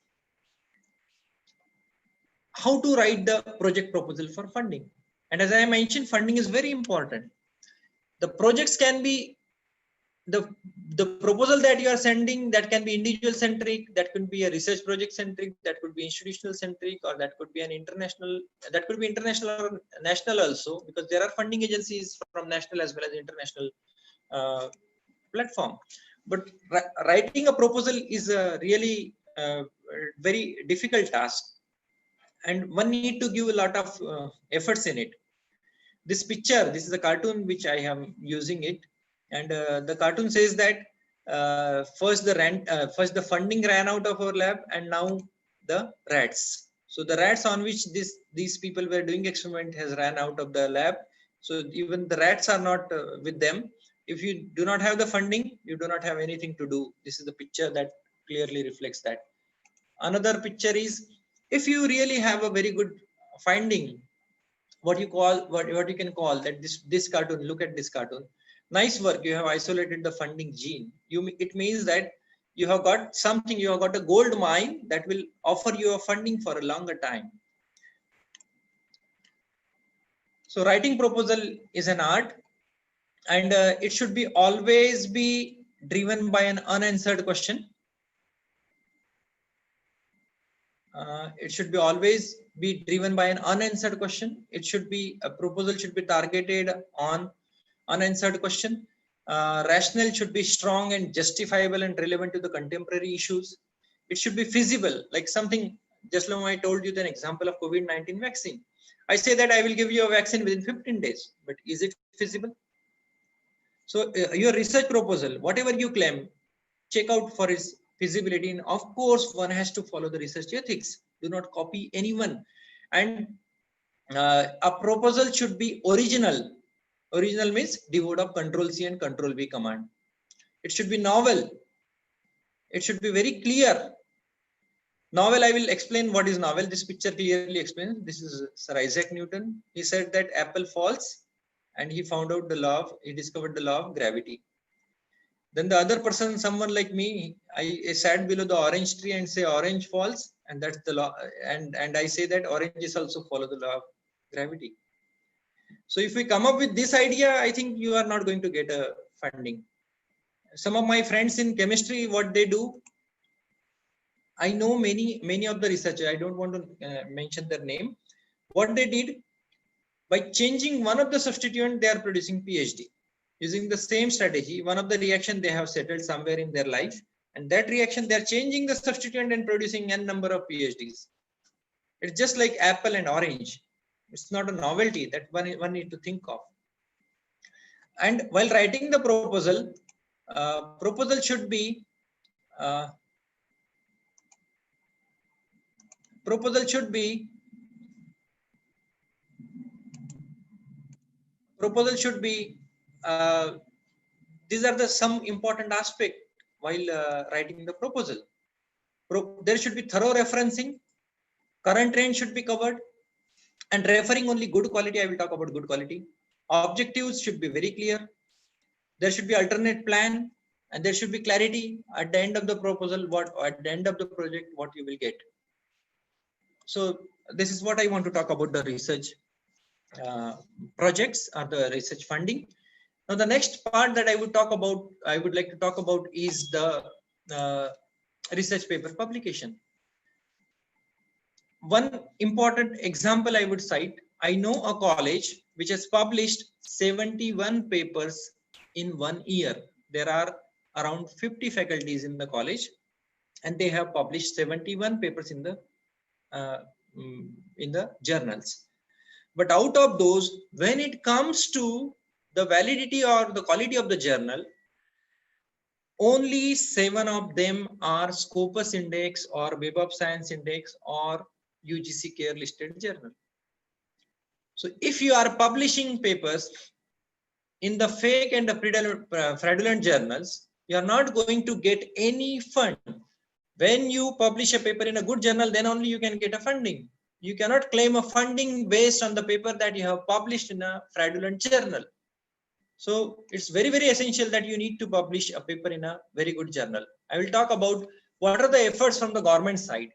how to write the project proposal for funding. And as I mentioned, funding is very important. The projects can be the proposal that you are sending, that can be individual centric, that could be a research project centric, that could be institutional centric, or that could be an international, that could be international or national also, because there are funding agencies from national as well as international platform. But writing a proposal is a really very difficult task, and one need to give a lot of efforts in it. This picture, this is a cartoon which I am using it, and the cartoon says that first the funding ran out of our lab, and now the rats. So the rats on which these people were doing experiment has ran out of the lab. So even the rats are not with them. If you do not have the funding, you do not have anything to do. This is the picture that clearly reflects that. Another picture is, if you really have a very good finding, what you can call that this cartoon, look at this cartoon. Nice work, you have isolated the funding gene. It means that you have got something, you have got a gold mine that will offer you a funding for a longer time. So writing proposal is an art, and it should be always be driven by an unanswered question. It should be always be driven by an unanswered question. It should be, a proposal should be targeted on unanswered question. Rationale should be strong and justifiable and relevant to the contemporary issues. It should be feasible, like something, just like I told you the example of COVID-19 vaccine. I say that I will give you a vaccine within 15 days, but is it feasible? So your research proposal, whatever you claim, check out for its feasibility. And of course, one has to follow the research ethics. Do not copy anyone. And a proposal should be original. Original means devoid of Control C and Control V command. It should be novel. It should be very clear. Novel, I will explain what is novel. This picture clearly explains. This is Sir Isaac Newton. He said that apple falls and he found out the law of, he discovered the law of gravity. Then the other person, someone like me, I sat below the orange tree and say orange falls, and that's the law. And I say that oranges also follow the law of gravity. So if we come up with this idea, I think you are not going to get a funding. Some of my friends in chemistry, what they do, I know many of the researchers, I don't want to mention their name. What they did, by changing one of the substituent, they are producing PhD. Using the same strategy, one of the reaction they have settled somewhere in their life, and that reaction they are changing the substituent and producing n number of PhDs. It's just like apple and orange. It's not a novelty that one need to think of. And while writing the proposal, proposal should be these are the some important aspect while writing the proposal. There should be thorough referencing, current trend should be covered, and referring only good quality. I will talk about good quality. Objectives should be very clear. There should be alternate plan, and there should be clarity at the end of the proposal, at the end of the project, what you will get. So this is what I want to talk about the research projects or the research funding. Now the next part that I would like to talk about is the research paper publication. One important example I would cite, I know a college which has published 71 papers in 1 year. There are around 50 faculties in the college, and they have published 71 papers in the journals. But out of those, when it comes to the validity or the quality of the journal, only 7 of them are Scopus Index or Web of Science Index or UGC Care listed journal. So if you are publishing papers in the fake and the fraudulent journals, you are not going to get any fund. When you publish a paper in a good journal, then only you can get a funding. You cannot claim a funding based on the paper that you have published in a fraudulent journal. So it's very, very essential that you need to publish a paper in a very good journal. I will talk about what are the efforts from the government side.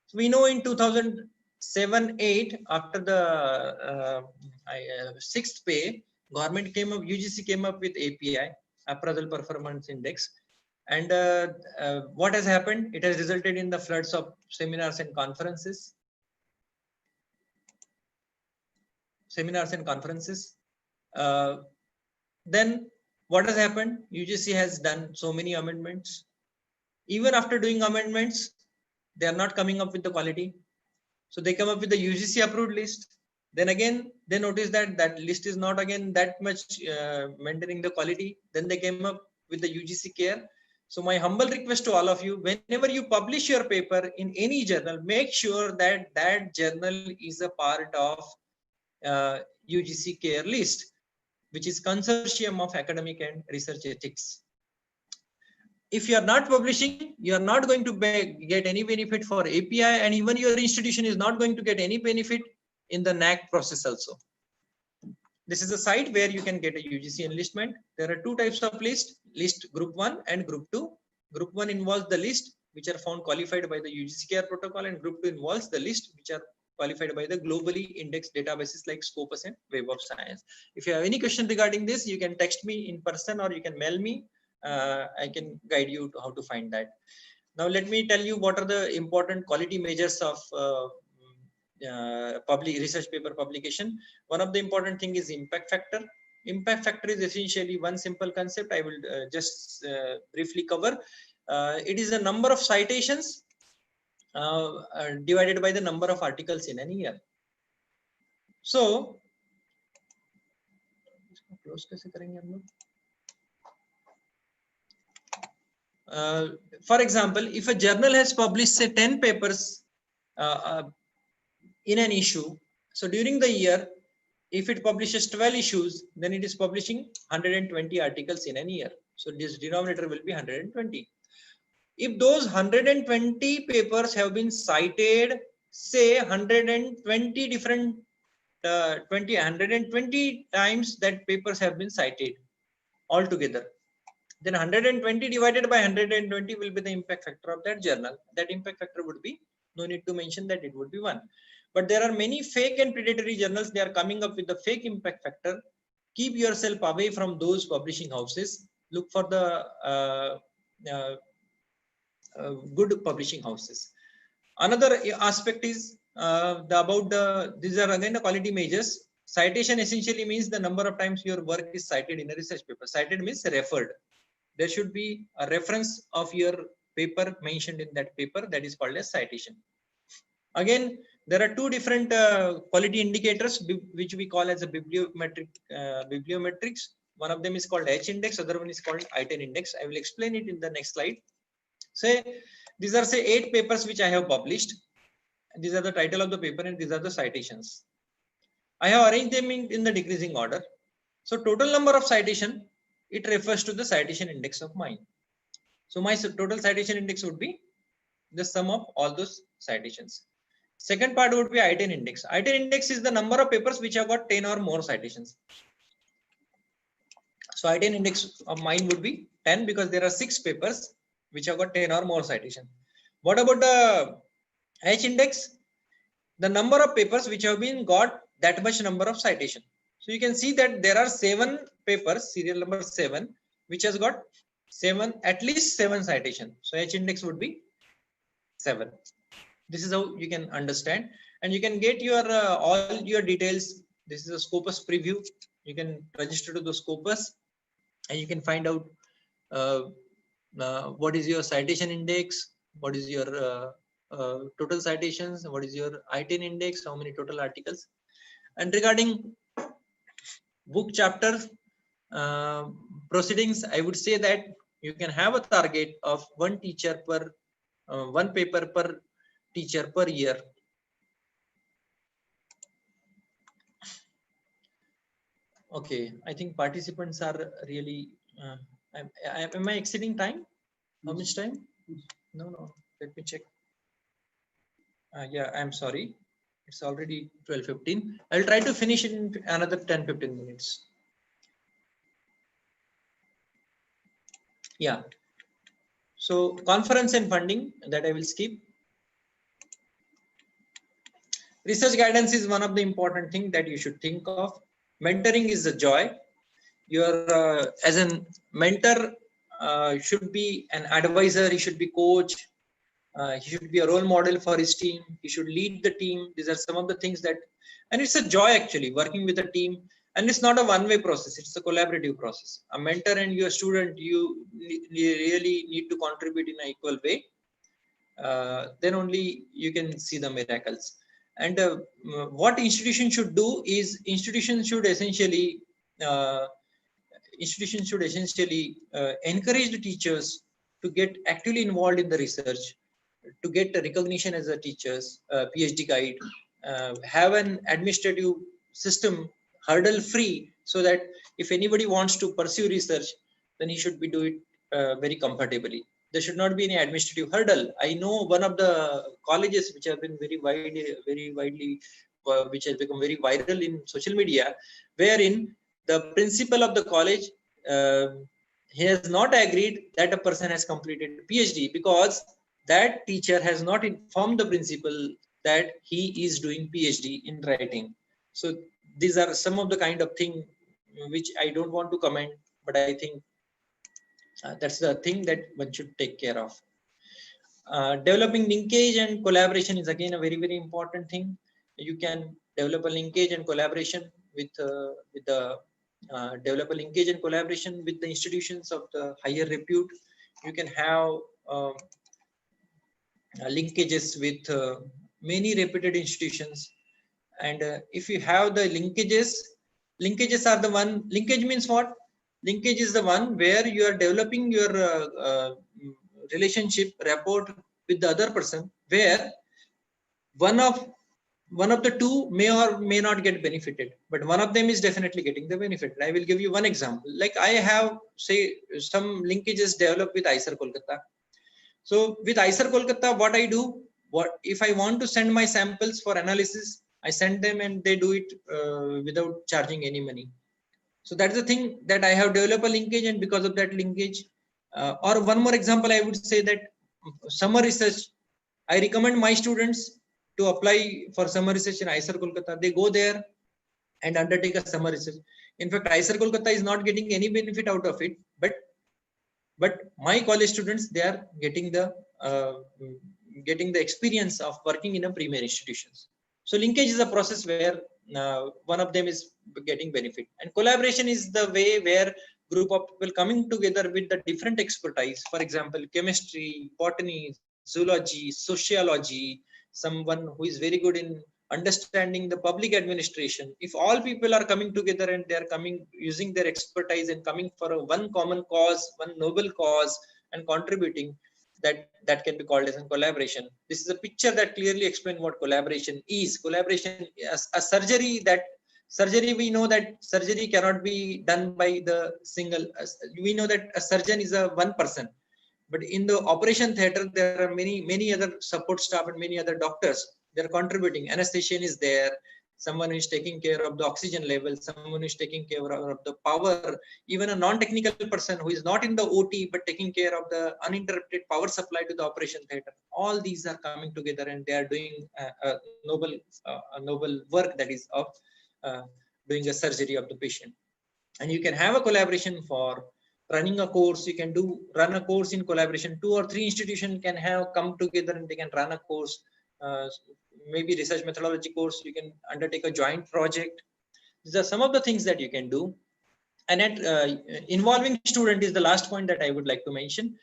So we know in 2007-8, after the sixth pay, UGC came up with API, Appraisal Performance Index. And what has happened? It has resulted in the floods of seminars and conferences. Then what has happened? UGC has done so many amendments. Even after doing amendments, they are not coming up with the quality. So they come up with the UGC approved list. Then again, they notice that that list is not again that much maintaining the quality. Then they came up with the UGC Care. So my humble request to all of you, whenever you publish your paper in any journal, make sure that that journal is a part of UGC Care list, which is Consortium of Academic and Research Ethics. If you are not publishing, you are not going to get any benefit for API, and even your institution is not going to get any benefit in the NAAC process also. This is a site where you can get a UGC enlistment. There are 2 types of list group 1 and group 2. Group 1 involves the list which are found qualified by the UGC Care protocol, and group 2 involves the list which are qualified by the globally indexed databases like Scopus and Web of Science. If you have any question regarding this, you can text me in person or you can mail me. I can guide you to how to find that. Now let me tell you what are the important quality measures of research paper publication. One of the important thing is impact factor. Impact factor is essentially one simple concept I will just briefly cover. it is the number of citations divided by the number of articles in an year. So, close कैसे करेंगे हम लोग? For example, if a journal has published say 10 papers in an issue, so during the year, if it publishes 12 issues, then it is publishing 120 articles in a year. So this denominator will be 120. If those 120 papers have been cited, say 120 different 120 times that papers have been cited altogether, then 120 divided by 120 will be the impact factor of that journal. That impact factor would be, no need to mention that, it would be 1. But there are many fake and predatory journals. They are coming up with the fake impact factor. Keep yourself away from those publishing houses. Look for the good publishing houses. Another aspect is these are again the quality measures. Citation essentially means the number of times your work is cited in a research paper. Cited means referred. There should be a reference of your paper mentioned in that paper. That is called as citation. Again, there are two different quality indicators which we call as a bibliometrics. One of them is called H index, other one is called I10 index. I will explain it in the next slide. Say these are say 8 papers which I have published. These are the title of the paper and these are the citations. I have arranged them in the decreasing order. So total number of citation, it refers to the citation index of mine. So my total citation index would be the sum of all those citations. Second part would be I10 index. I10 index is the number of papers which have got 10 or more citations. So I10 index of mine would be 10 because there are 6 papers which have got 10 or more citation. What about the H index? The number of papers which have been got that much number of citation. So you can see that there are 7 papers, serial number 7, which has got at least 7 citation. So H index would be 7. This is how you can understand, and you can get your all your details. This is a Scopus preview. You can register to the Scopus, and you can find out what is your citation index, what is your total citations, what is your I10 index, how many total articles. And regarding book chapter proceedings, I would say that you can have a target of one teacher per one paper per teacher per year. Okay, I think participants are really. Am I exceeding time? How much time? No. Let me check. Yeah, I'm sorry. It's already 12:15. I'll try to finish in another 10-15 minutes. Yeah. So conference and funding, that I will skip. Research guidance is one of the important things that you should think of. Mentoring is a joy. Your as a mentor should be an advisor. He should be coach. He should be a role model for his team. He should lead the team. These are some of the things that, and it's a joy actually working with a team. And it's not a one-way process. It's a collaborative process. A mentor and your student, you really need to contribute in an equal way. Then only you can see the miracles. And what institution should do is institutions should essentially encourage the teachers to get actively involved in the research, to get the recognition as a teacher's PhD guide, have an administrative system hurdle free, so that if anybody wants to pursue research, then he should be do it very comfortably. There should not be any administrative hurdle. I know one of the colleges which have been very widely, which has become very viral in social media, wherein the principal of the college he has not agreed that a person has completed PhD because that teacher has not informed the principal that he is doing PhD in writing. So these are some of the kind of thing which I don't want to comment, but I think that's the thing that one should take care of. Developing linkage and collaboration is again a very important thing. You can develop a linkage and collaboration with the develop a linkage and collaboration with the institutions of the higher repute. You can have linkages with many reputed institutions. And if you have the linkages are the one. Linkage means what? Linkage is the one where you are developing your relationship rapport with the other person, where one of the two may or may not get benefited, but one of them is definitely getting the benefit. I will give you one example. Like I have, say, some linkages developed with IISER Kolkata. So with IISER Kolkata, what I do, what if I want to send my samples for analysis, I send them and they do it without charging any money. So that's the thing, that I have developed a linkage, and because of that linkage, or one more example, I would say that summer research, I recommend my students to apply for summer research in IISER Kolkata. They go there and undertake a summer research. In fact, IISER Kolkata is not getting any benefit out of it, but my college students, they are getting the experience of working in a premier institutions. So linkage is a process where one of them is getting benefit, and collaboration is the way where group of people coming together with the different expertise. For example, chemistry, botany, zoology, sociology, someone who is very good in understanding the public administration. If all people are coming together and they are coming using their expertise and coming for one common cause, one noble cause, and contributing, that can be called as a collaboration. This is a picture that clearly explains what collaboration is. Collaboration as a surgery, we know that surgery cannot be done by the single. We know that a surgeon is a one person, but in the operation theater, there are many other support staff and many other doctors. They're contributing. Anesthesian is there, someone who is taking care of the oxygen level, someone who is taking care of the power, even a non-technical person who is not in the OT but taking care of the uninterrupted power supply to the operation theater. All these are coming together and they are doing a noble work, that is of doing a surgery of the patient. And you can have a collaboration for running a course. You can run a course in collaboration. 2 or 3 institutions can have come together and they can run a course. Maybe research methodology course, you can undertake a joint project. These are some of the things that you can do. And at involving student is the last point that I would like to mention.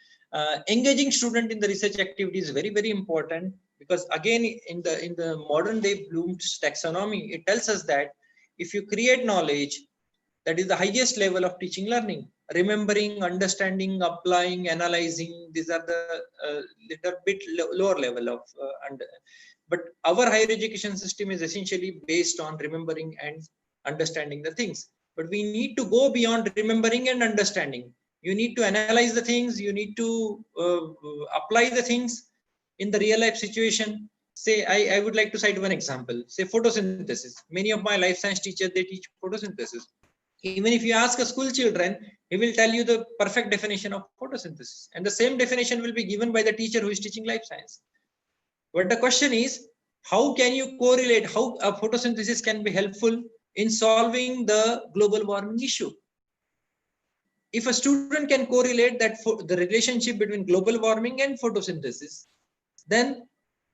Engaging student in the research activity is very, very important, because again, in the modern day Bloom's taxonomy, it tells us that if you create knowledge, that is the highest level of teaching learning. Remembering, understanding, applying, analyzing, these are the little bit lower level of but our higher education system is essentially based on remembering and understanding the things. But we need to go beyond remembering and understanding. You need to analyze the things, you need to apply the things in the real life situation. Say, I would like to cite one example. Say photosynthesis. Many of my life science teachers, they teach photosynthesis. Even if you ask a school children, he will tell you the perfect definition of photosynthesis, and the same definition will be given by the teacher who is teaching life science. But the question is, how can you correlate how a photosynthesis can be helpful in solving the global warming issue? If a student can correlate that the relationship between global warming and photosynthesis, then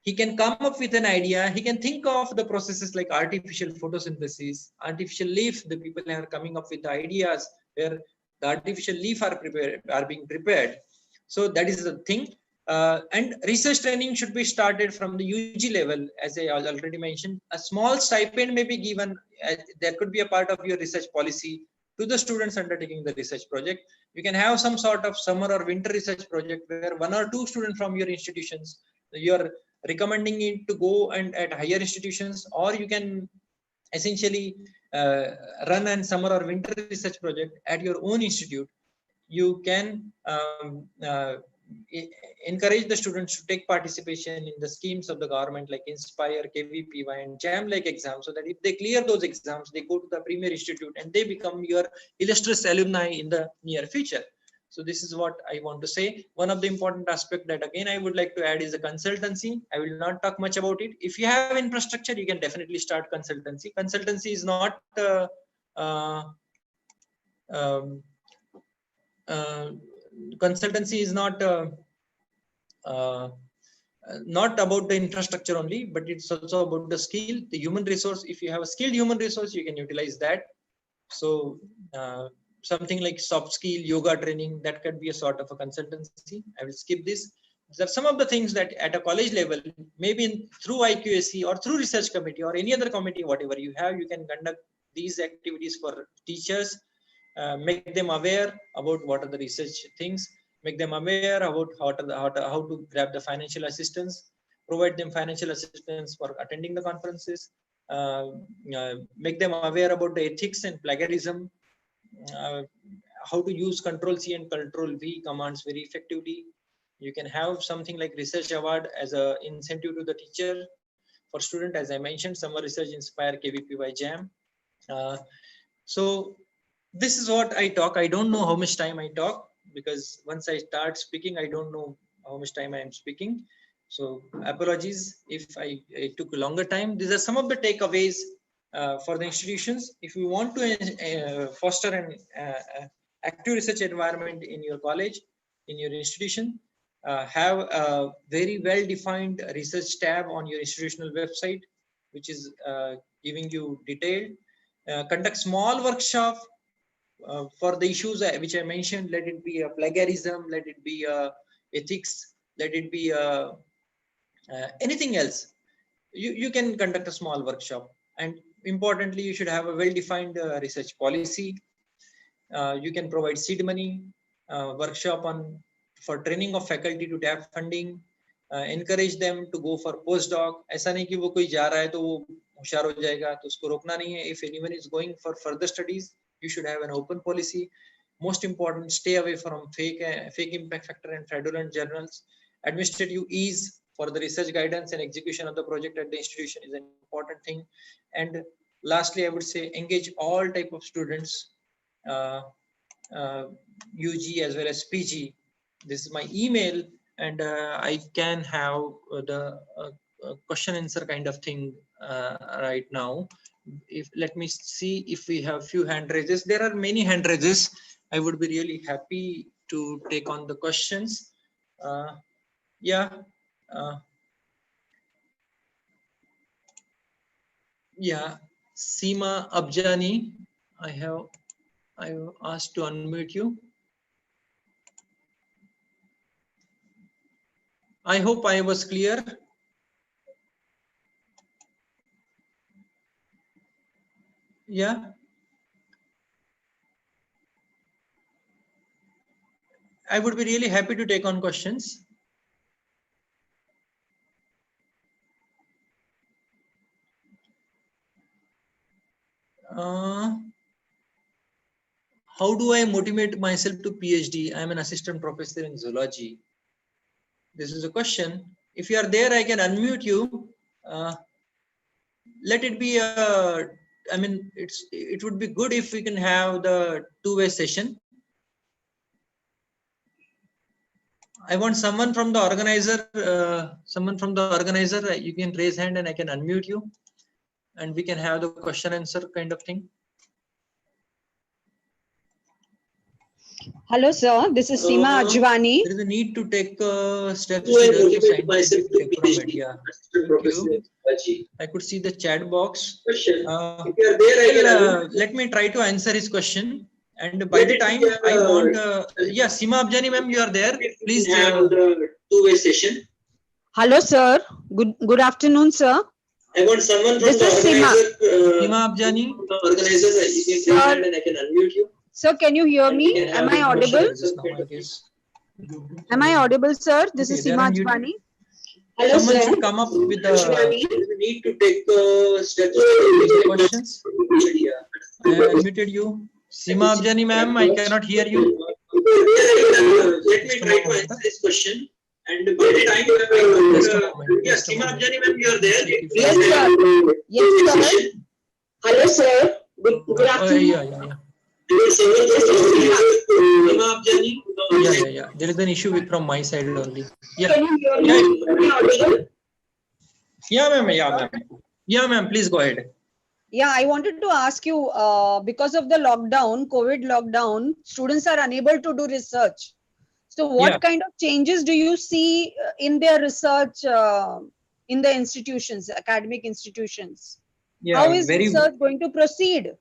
he can come up with an idea. He can think of the processes like artificial photosynthesis, artificial leaf. The people are coming up with the ideas where the artificial leaf are being prepared. So that is the thing. And research training should be started from the UG level. As I already mentioned, a small stipend may be given. There could be a part of your research policy to the students undertaking the research project. You can have some sort of summer or winter research project where 1 or 2 students from your institutions, you're recommending it to go and at higher institutions, or you can essentially run a summer or winter research project at your own institute. You can encourage the students to take participation in the schemes of the government like Inspire, KVPY, and JAM like exams, so that if they clear those exams, they go to the premier institute and they become your illustrious alumni in the near future. So this is what I want to say. One of the important aspect that again I would like to add is the consultancy. I will not talk much about it. If you have infrastructure, you can definitely start consultancy. Consultancy is not not about the infrastructure only, but it's also about the skill, the human resource. If you have a skilled human resource, you can utilize that. So something like soft skill, yoga training, that could be a sort of a consultancy. I will skip this. These are some of the things that at a college level, maybe through IQAC or through research committee or any other committee, whatever you have, you can conduct these activities for teachers, make them aware about what are the research things, make them aware about how to grab the financial assistance, provide them financial assistance for attending the conferences, make them aware about the ethics and plagiarism, how to use Control C and Control V commands very effectively. You can have something like research award as a incentive to the teacher. For student, as I mentioned, Summer Research Inspire KVPY Jam. So this is what I talk. I don't know how much time I talk, because once I start speaking, I don't know how much time I am speaking. So apologies if I took a longer time. These are some of the takeaways for the institutions. If you want to foster an active research environment in your college, in your institution, have a very well-defined research tab on your institutional website, which is giving you detailed. Conduct small workshop for the issues which I mentioned. Let it be a plagiarism, let it be ethics, let it be anything else. You can conduct a small workshop, and importantly, you should have a well-defined research policy. You can provide seed money, workshop on for training of faculty to tap funding, encourage them to go for postdoc. ऐसा नहीं कि वो कोई जा रहा है तो वो होशियार हो जाएगा, तो उसको रोकना नहीं है. If anyone is going for further studies, you should have an open policy. Most important, stay away from fake impact factor and fraudulent journals. Administrative ease for the research guidance and execution of the project at the institution is an important thing. And lastly, I would say engage all type of students, UG as well as PG. This is my email, and I can have the question answer kind of thing right now. Let me see if we have few hand raises. There are many hand raises. I would be really happy to take on the questions. Yeah. Yeah, Seema Abjani, I have asked to unmute you. I hope I was clear. Yeah. I would be really happy to take on questions. How do I motivate myself to PhD? I'm an assistant professor in zoology. This is a question. If you are there, I can unmute you. Let it be a, I mean, it would be good if we can have the two-way session. I want someone from the organizer, you can raise hand and I can unmute you, and we can have the question answer kind of thing. Hello, sir. This is Seema Ajwani. There is a need to take steps to develop scientific from media. Thank you. I could see the chat box. Let me try to answer his question. And by the time I want, yeah, Seema Abjani ma'am, you are there. Please have the two-way session. Hello, sir. Good afternoon, sir. I want someone from This the is organizer. Seema Abjani. The organizer, you can hand and I can unmute you. Sir, can you hear me? Am I audible? Am I audible, sir? This is Seema Ajwani. Hello, someone should come up with the need to take steps to questions. I unmuted you. Seema Abjani ma'am, I cannot hear you. Let me try to answer this question. And by the time, yes, Seema Abjani ma'am, you are there. Yes, sir. Yes, sir. Hello, sir. Good afternoon. Yeah. There is an issue with from my side only. Yeah. Can you hear me? Yeah, ma'am. Yeah, ma'am. Please go ahead. Yeah, I wanted to ask you, because of the lockdown, COVID lockdown, students are unable to do research. So what kind of changes do you see in their research in the institutions, academic institutions? Yeah, how is research going to proceed?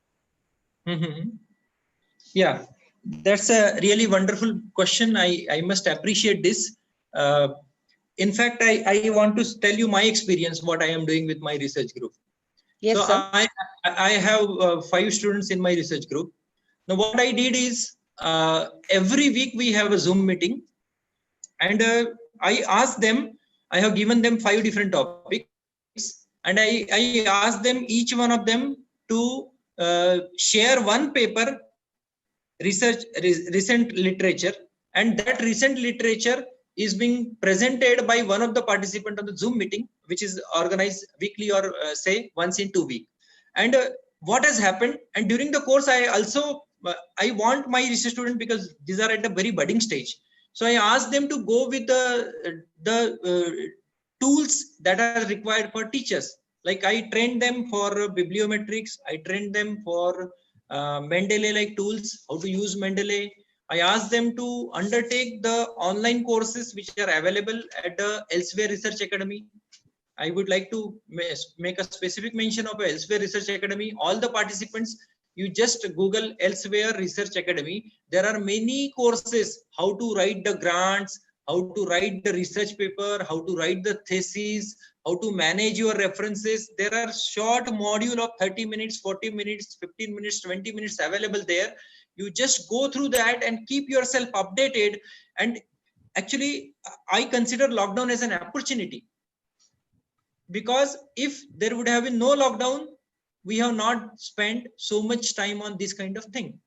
Yeah, that's a really wonderful question. I must appreciate this. In fact, I want to tell you my experience, what I am doing with my research group. Yes, So sir. I have 5 students in my research group. Now what I did is every week we have a Zoom meeting, and I asked them, I have given them 5 different topics, and I asked them, each one of them, to share one paper, recent literature, and that recent literature is being presented by one of the participants on the Zoom meeting, which is organized weekly, or say once in 2 weeks. And what has happened, and during the course I also I want my research students, because these are at a very budding stage, so I asked them to go with the tools that are required for teachers. Like I trained them for bibliometrics, I trained them for Mendeley like tools, how to use Mendeley. I asked them to undertake the online courses which are available at the Elsewhere Research Academy. I would like to make a specific mention of Elsewhere Research Academy. All the participants, you just Google Elsewhere Research Academy. There are many courses, how to write the grants, how to write the research paper, how to write the thesis, how to manage your references. There are short module of 30 minutes, 40 minutes, 15 minutes, 20 minutes available there. You just go through that and keep yourself updated. And actually, I consider lockdown as an opportunity, because if there would have been no lockdown, we have not spent so much time on this kind of thing.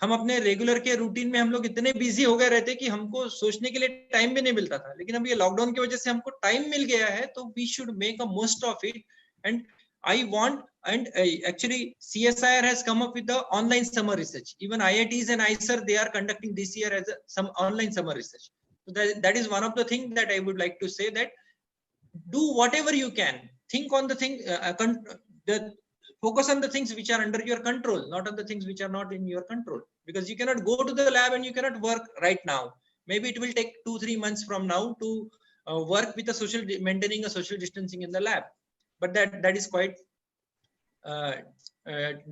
हम अपने regular के routine में हम लोग इतने busy हो गए रहते कि हमको सोचने के लिए टाइम भी नहीं मिलता था, लेकिन अब ये लॉकडाउन की वजह से हमको टाइम मिल गया है, तो we should make a most of it. And I want, and actually CSIR has come up with the online summer research. Even IITs and IISER, they are conducting this year as some online summer research. So that is one of the things that I would like to say, that do whatever you can. Think on the thing, focus on the things which are under your control, not on the things which are not in your control, because you cannot go to the lab and you cannot work right now. Maybe it will take 2-3 months from now to work with a maintaining a social distancing in the lab, but that is quite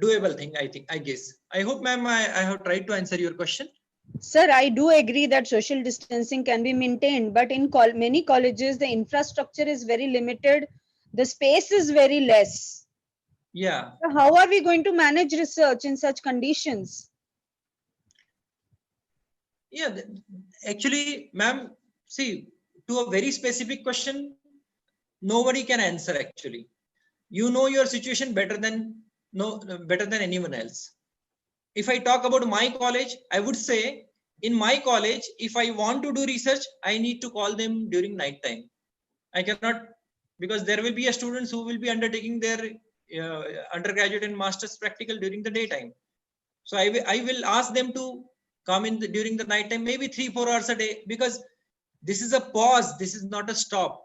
doable thing, I guess. I hope, ma'am, I have tried to answer your question. Sir, I do agree that social distancing can be maintained, but in many colleges, the infrastructure is very limited. The space is very less. Yeah. So how are we going to manage research in such conditions? Yeah, actually, ma'am, see, to a very specific question, nobody can answer actually. You know your situation better than anyone else. If I talk about my college, I would say, in my college, if I want to do research, I need to call them during night time. I cannot, because there will be a students who will be undertaking their undergraduate and master's practical during the daytime. So I will ask them to come in during the night time, maybe 3-4 hours a day, because this is a pause. This is not a stop.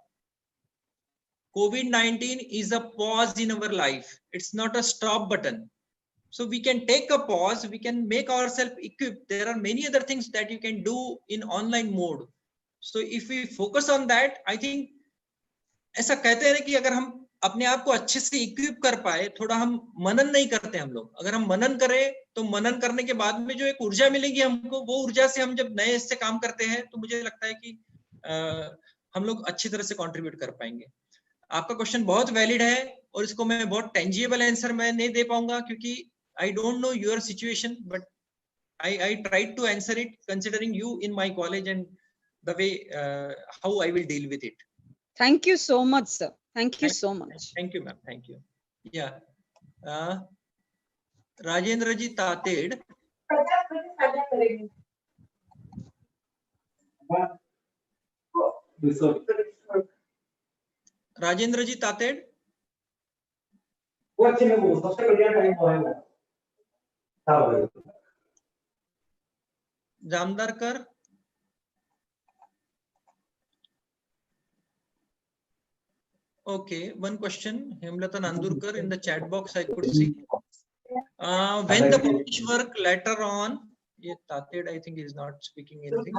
COVID-19 is a pause in our life. It's not a stop button. So we can take a pause, we can make ourselves equipped. There are many other things that you can do in online mode. So if we focus on that, I think, ऐसा कहते हैं कि अगर हम अपने आप को अच्छे से इक्विप कर पाए, थोड़ा हम मनन नहीं करते हम लोग, अगर हम मनन करें तो मनन करने के बाद में जो एक ऊर्जा मिलेगी हमको, वो ऊर्जा से हम जब नए से काम करते हैं, तो मुझे लगता है कि हम लोग अच्छी तरह से कंट्रीब्यूट कर पाएंगे. आपका क्वेश्चन बहुत वैलिड है, और इसको मैं बहुत टेंजिबल आंसर मैं नहीं दे पाऊंगा, क्योंकि I don't know your situation, but I tried to answer it considering you in my college and the way how I will deal with it. Thank you so much, sir. Thank you so much. Thank you, ma'am. Thank you. Yeah. Rajendra ji Tated. Rajendra ji Tated. Jamdarkar. Okay, one question. Hemlata Nandurkar, in the chat box I could see. When the published work later on, yeah, Tated, I think is not speaking anything.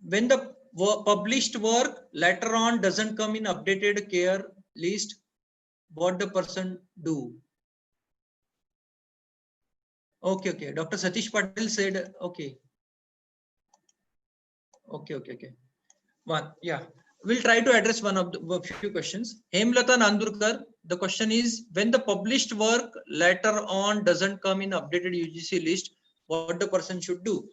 When the published work later on doesn't come in updated care list, what the person do? Okay, okay. Dr. Satish Patil said, okay. Okay. One, yeah. We'll try to address one of the few questions. Hemlata Nandurkar, the question is, when the published work later on doesn't come in updated UGC list, what the person should do?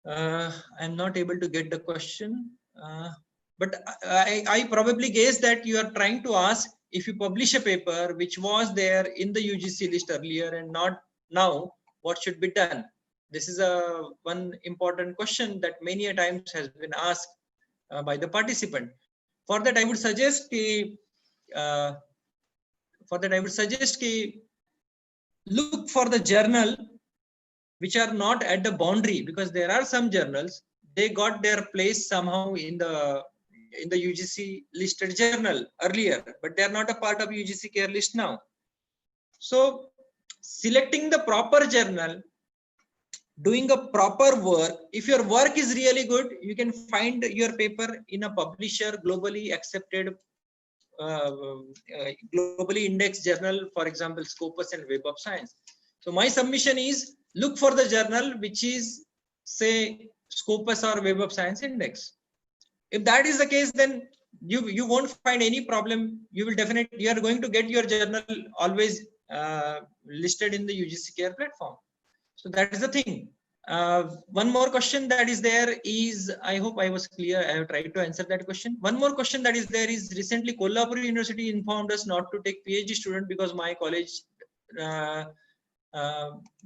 I'm not able to get the question, but I probably guess that you are trying to ask, if you publish a paper which was there in the UGC list earlier and not now, what should be done? This is one important question that many a times has been asked by the participant. For that, I would suggest look for the journal which are not at the boundary, because there are some journals, they got their place somehow in the UGC listed journal earlier, but they are not a part of UGC care list now. So selecting the proper journal, doing a proper work, if your work is really good, you can find your paper in a publisher, globally accepted, globally indexed journal, for example, Scopus and Web of Science. So my submission is, look for the journal which is, say, Scopus or Web of Science index. If that is the case, then you won't find any problem. You are going to get your journal always listed in the UGC care platform. So that is the thing. One more question that is there is, I hope I was clear. I have tried to answer that question. One more question that is there is, recently Kolhapur University informed us not to take PhD student because my college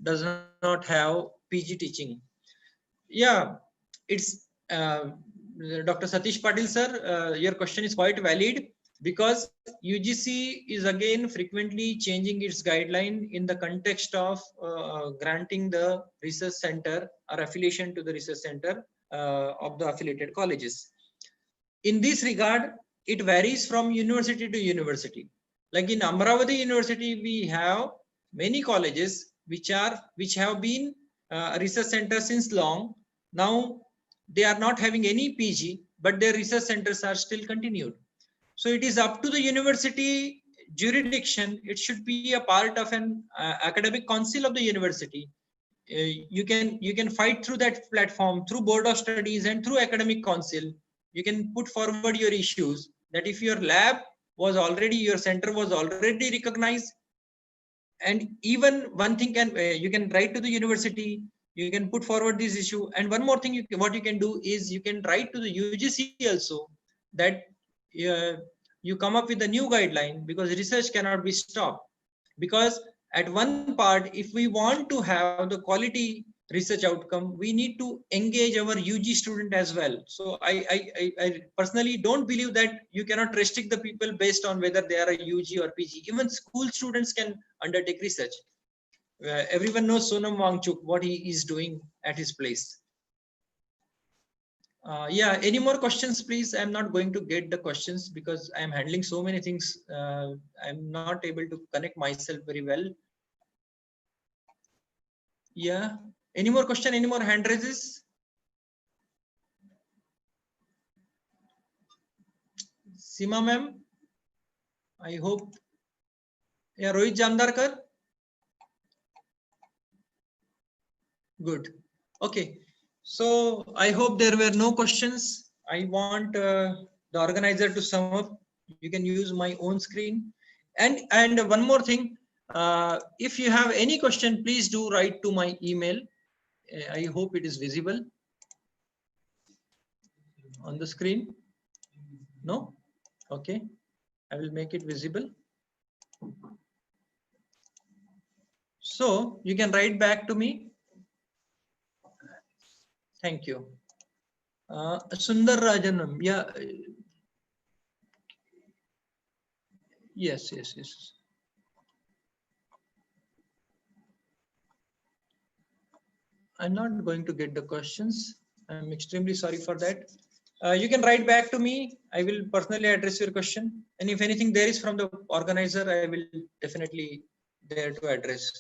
does not have PG teaching. Yeah, it's Dr. Satish Patil sir, your question is quite valid, because UGC is again frequently changing its guideline in the context of granting the research center or affiliation to the research center of the affiliated colleges. In this regard, it varies from university to university. Like in Amravati University, we have many colleges which have been research centers since long. Now they are not having any PG, but their research centers are still continued. So it is up to the university jurisdiction. It should be a part of an academic council of the university. You can fight through that platform, through board of studies and through academic council. You can put forward your issues, that if your lab was already, your center was already recognized, and even one thing you can write to the university, you can put forward this issue. And one more thing, what you can do is, you can write to the UGC also, that you come up with a new guideline, because research cannot be stopped. Because at one part, if we want to have the quality research outcome, we need to engage our UG student as well. So I personally don't believe that you cannot restrict the people based on whether they are a UG or PG. Even school students can undertake research. Everyone knows Sonam Wangchuk, what he is doing at his place. Yeah, any more questions, please? I'm not going to get the questions because I'm handling so many things. I'm not able to connect myself very well. Yeah, any more question, any more hand raises? Seema ma'am, I hope. Yeah, Rohit Jamdarkar. Good. Okay. So I hope there were no questions. I want the organizer to sum up. You can use my own screen. And one more thing, if you have any question, please do write to my email. I hope it is visible on the screen. No? Okay. I will make it visible. So you can write back to me. Thank you. Sundar Rajanam. Yeah. Yes. I'm not going to get the questions. I'm extremely sorry for that. You can write back to me. I will personally address your question. And if anything there is from the organizer, I will definitely dare to address.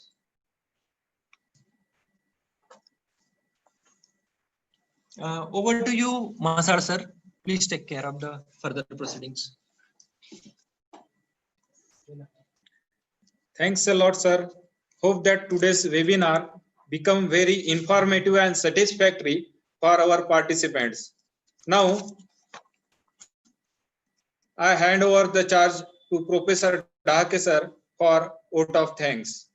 Over to you, Masar sir. Please take care of the further proceedings. Thanks a lot, sir. Hope that today's webinar become very informative and satisfactory for our participants. Now, I hand over the charge to Professor Dahake sir for vote of thanks.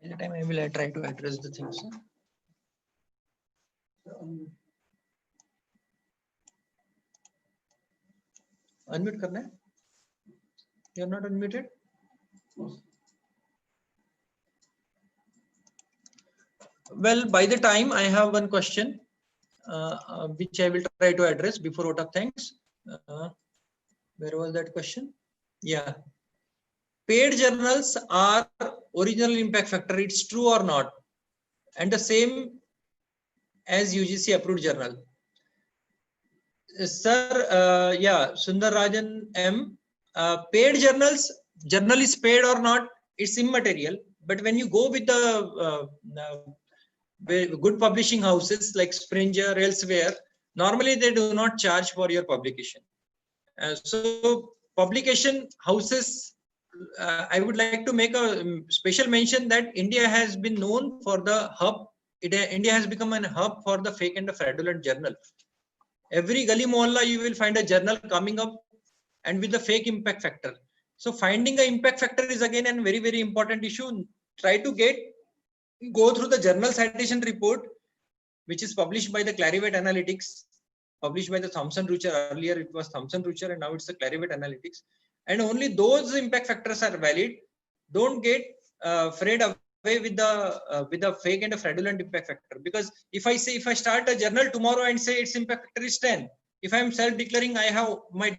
By the time I will try to address the things. Unmute करना है? You are not unmuted. Well, by the time I have one question, which I will try to address before vote of thanks. Where was that question? Yeah. Paid journals are original impact factor. It's true or not? And the same as UGC approved journal. Sir, yeah, Sundar Rajan M. Paid journals, journal is paid or not, it's immaterial. But when you go with the good publishing houses like Springer, elsewhere, normally they do not charge for your publication. So publication houses, I would like to make a special mention that India has been known for the hub. India has become an hub for the fake and the fraudulent journal. Every gully mohalla you will find a journal coming up and with the fake impact factor. So finding the impact factor is again a very, very important issue. Try to go through the journal citation report, which is published by the Clarivate Analytics, published by the Thomson Reuters. Earlier it was Thomson Reuters and now it's the Clarivate Analytics. And only those impact factors are valid. Don't get afraid away with the fake and the fraudulent impact factor. Because if I start a journal tomorrow and say its impact factor is 10, if I am self-declaring, I have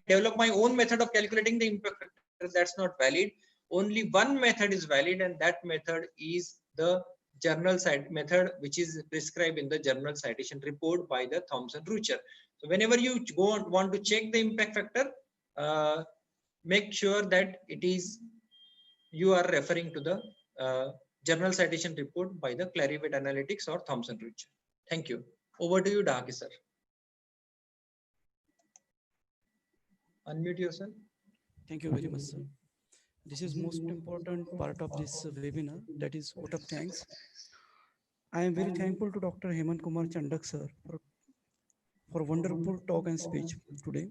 develop my own method of calculating the impact factor, that's not valid. Only one method is valid, and that method is the journal cite method, which is prescribed in the journal citation report by the Thomson Reuters. So whenever you want to check the impact factor, make sure that you are referring to the journal citation report by the Clarivate Analytics or Thomson Reuters. Thank you. Over to you, Dahake sir. Unmute yourself. Thank you very much, sir. This is most important part of this webinar, that is vote of thanks. I am very thankful to Dr. Hemant Kumar Chandak sir for wonderful talk and speech today.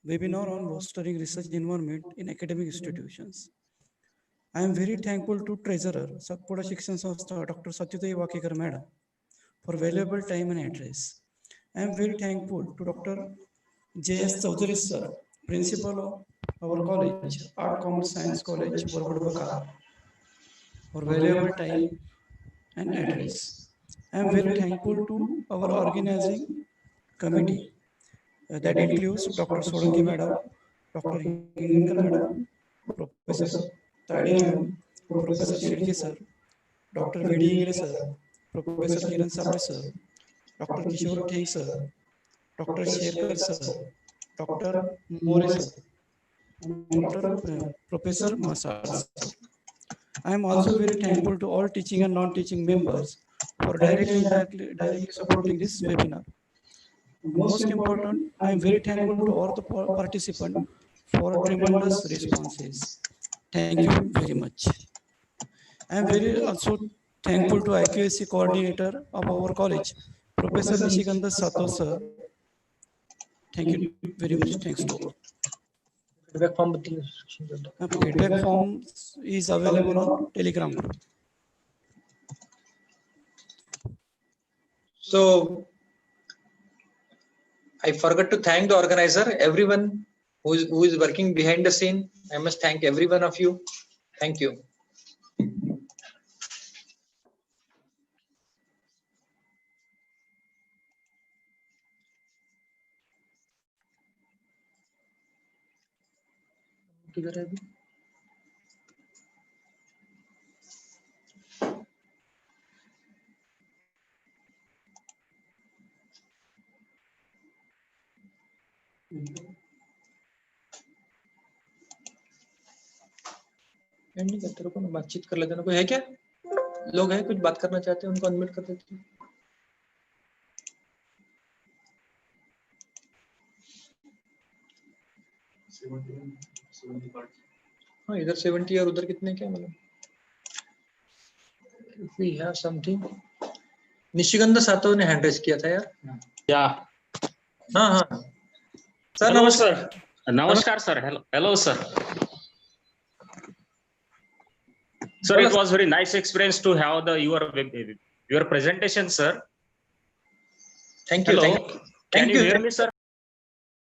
Webinar on fostering research environment in academic institutions. I am very thankful to Treasurer, Satpura Shikshan Sanstha, Dr. Satyutai Wakekar Madam, for valuable time and address. I am very thankful to Dr. J.S. Chaudhary sir, Principal of our college, Art Commerce Science College, Warwad Bakar, for valuable time and address. I am very thankful to our organizing committee that includes Dr. Solanki Madam, Dr. Hingankar Madam, Professor Tade Ma'am, Professor Shirke sir, Dr. V.D. Ingre sir, Professor Kiran Sapre sir, Dr. Kishore Theng sir, Dr. Sherkar sir, Dr. More sir, and Professor Masar sir. I am also very thankful to all teaching and non-teaching members for directly supporting this webinar. Most important, I am very thankful to all the participants for tremendous responses. Thank you very much. I am very also thankful to IQAC coordinator of our college, Professor Nishikanta Sato sir. Thank you very much. Thanks to all. Feedback form is available on Telegram group. So I forgot to thank the organizer, everyone who is working behind the scene. I must thank every one of you. Thank you. किधर है अभी? नहीं करते, रुको ना, बातचीत कर लेते हैं। कोई है क्या? लोग हैं कुछ बात करना चाहते हैं, उनको अनम्यूट कर देते हैं। हाँ, इधर 70 और उधर कितने क्या मतलब? If we have something. निशिगंधा सातव ने हैंड रेस किया था यार. Yeah. हाँ हाँ. सर Hello, नमस्कार. sir. Namaskar, sir. Hello, sir. Sir, it was very nice experience to have your presentation, sir. Thank you. Hello. Thank you. Can you hear me, sir?